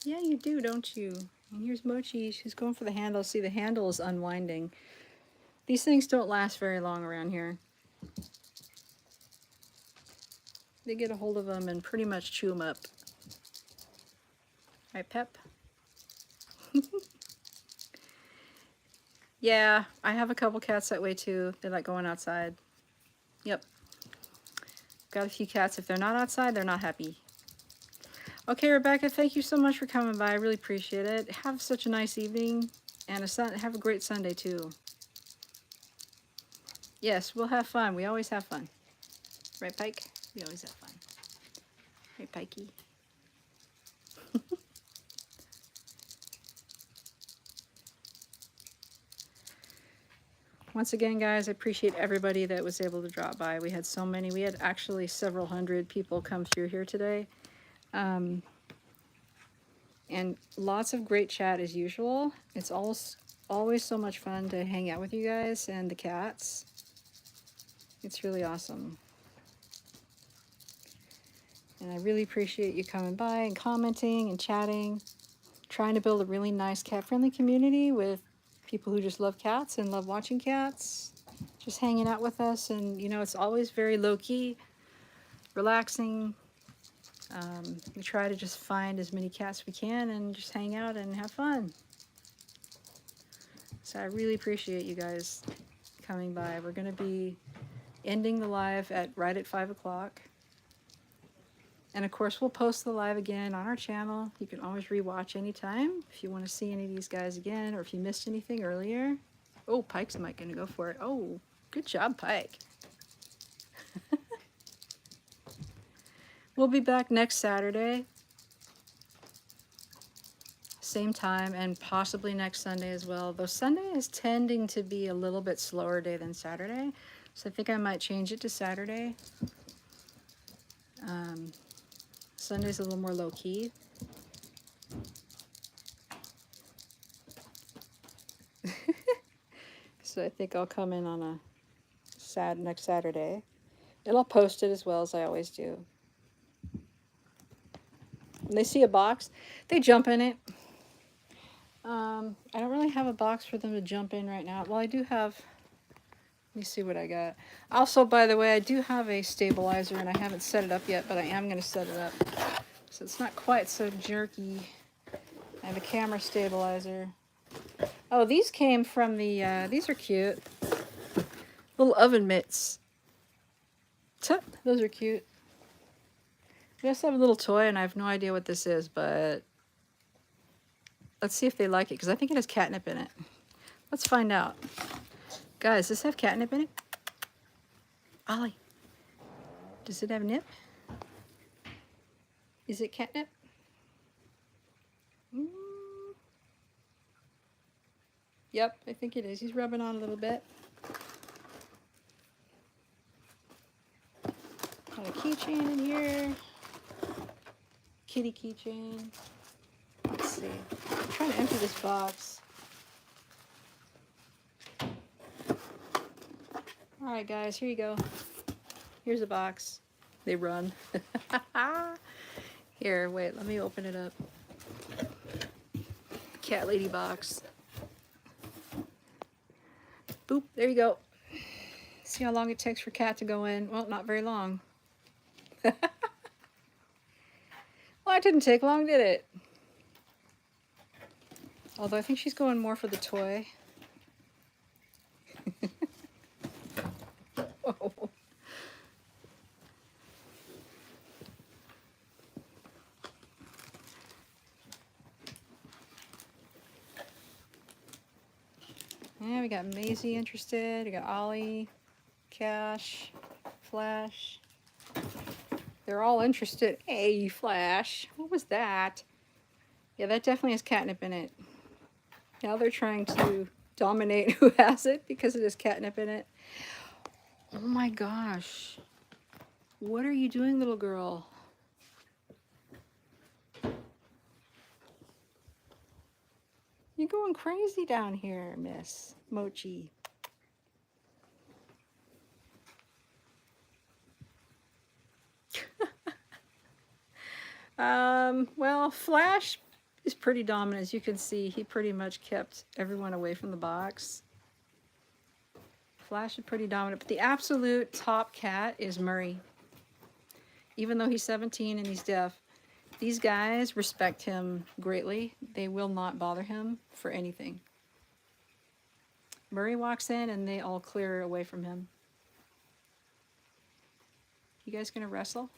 Yeah, you do, don't you? And here's Mochi. She's going for the handle. See, the handle is unwinding. These things don't last very long around here. They get a hold of them and pretty much chew them up. Right, Pep? Yeah, I have a couple cats that way too. They like going outside. Yep. Got a few cats. If they're not outside, they're not happy. Okay, Rebecca, thank you so much for coming by. I really appreciate it. Have such a nice evening, and have a great Sunday too. Yes, we'll have fun. We always have fun. Right, Pike? We always have fun. Right, Pikey? Once again, guys, I appreciate everybody that was able to drop by. We had so many. We had actually several hundred people come through here today. And lots of great chat as usual. It's always so much fun to hang out with you guys and the cats. It's really awesome. And I really appreciate you coming by and commenting and chatting. Trying to build a really nice cat-friendly community with people who just love cats and love watching cats. Just hanging out with us. And, you know, it's always very low-key, relaxing. We try to just find as many cats as we can and just hang out and have fun. So I really appreciate you guys coming by. We're going to be ending the live right at 5 o'clock. And of course, we'll post the live again on our channel. You can always rewatch anytime if you want to see any of these guys again, or if you missed anything earlier. Oh, Pike's might going to go for it. Oh, good job, Pike. We'll be back next Saturday. Same time, and possibly next Sunday as well. Though Sunday is tending to be a little bit slower day than Saturday. So I think I might change it to Saturday. Sunday's a little more low-key. So I think I'll come in on next Saturday. And I'll post it as well as I always do. When they see a box, they jump in it. I don't really have a box for them to jump in right now. Well, I do have... Let me see what I got. Also, by the way, I do have a stabilizer, and I haven't set it up yet, but I am going to set it up. So it's not quite so jerky. I have a camera stabilizer. Oh, these came from the, these are cute. Little oven mitts. Those are cute. We also have a little toy, and I have no idea what this is, but let's see if they like it, because I think it has catnip in it. Let's find out. Guys, does this have catnip in it? Ollie, does it have nip? Is it catnip? Yep, I think it is. He's rubbing on a little bit. Got a keychain in here. Kitty keychain. Let's see. I'm trying to empty this box. Alright guys, here you go. Here's a box. They run. Here, wait, let me open it up. Cat lady box. Boop, there you go. See how long it takes for Cat to go in? Well, not very long. Well, it didn't take long, did it? Although I think she's going more for the toy. Oh. Yeah, we got Mazie interested. We got Ollie, Cash, Flash. They're all interested. Hey, Flash. What was that? Yeah, that definitely has catnip in it. Now they're trying to dominate who has it because it has catnip in it. Oh my gosh. What are you doing, little girl? You're going crazy down here, Miss Mochi. Well, Flash is pretty dominant. As you can see, he pretty much kept everyone away from the box. Flash is pretty dominant, but the absolute top cat is Murray. Even though he's 17 and he's deaf, these guys respect him greatly. They will not bother him for anything. Murray walks in and they all clear away from him. You guys gonna wrestle?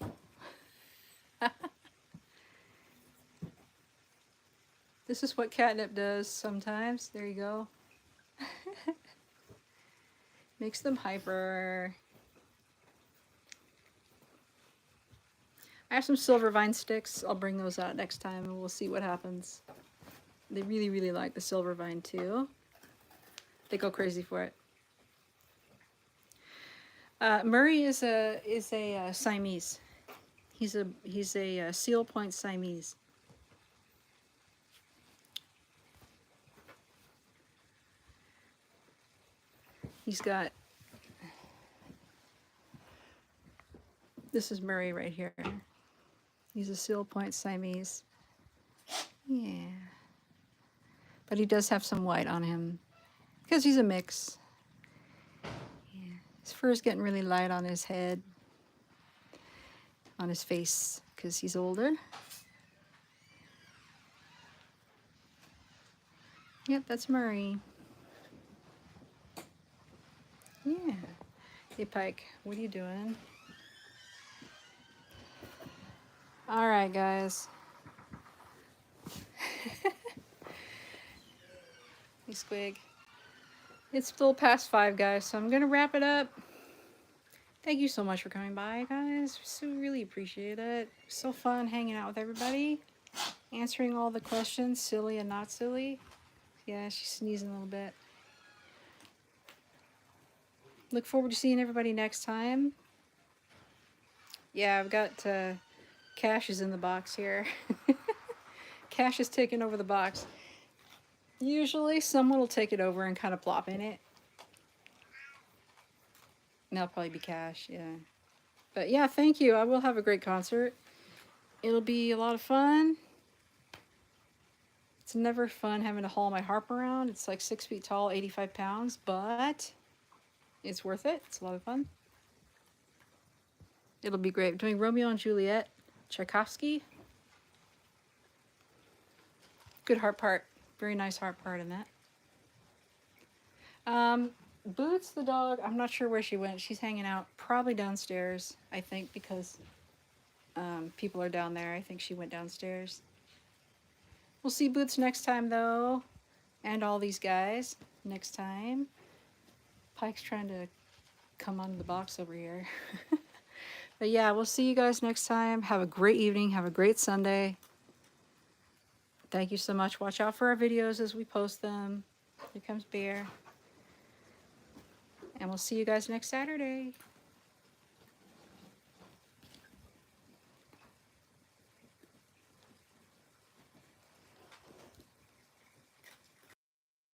This is what catnip does sometimes. There you go. Makes them hyper. I have some silver vine sticks. I'll bring those out next time and we'll see what happens. They really, really like the silver vine too. They go crazy for it. Murray is a Siamese. He's a seal point Siamese. He's got, this is Murray right here. He's a seal point Siamese. Yeah. But he does have some white on him because he's a mix. Yeah. His fur is getting really light on his head, on his face because he's older. Yep, that's Murray. Yeah. Hey, Pike, what are you doing? All right, guys. Hey, Squig. It's still past 5, guys, so I'm going to wrap it up. Thank you so much for coming by, guys. So really appreciate it. So fun hanging out with everybody. Answering all the questions, silly and not silly. Yeah, she's sneezing a little bit. Look forward to seeing everybody next time. Yeah, I've got Cash is in the box here. Cash is taking over the box. Usually someone will take it over and kind of plop in it. And that'll probably be Cash, yeah. But yeah, thank you. I will have a great concert. It'll be a lot of fun. It's never fun having to haul my harp around. It's like 6 feet tall, 85 pounds, but it's worth it. It's a lot of fun. It'll be great. Doing Romeo and Juliet, Tchaikovsky. Good harp part. Very nice harp part in that. Boots, the dog, I'm not sure where she went. She's hanging out probably downstairs, I think, because people are down there. I think she went downstairs. We'll see Boots next time, though, and all these guys next time. Pike's trying to come on the box over here. But yeah, we'll see you guys next time. Have a great evening. Have a great Sunday. Thank you so much. Watch out for our videos as we post them. Here comes Bear. And we'll see you guys next Saturday.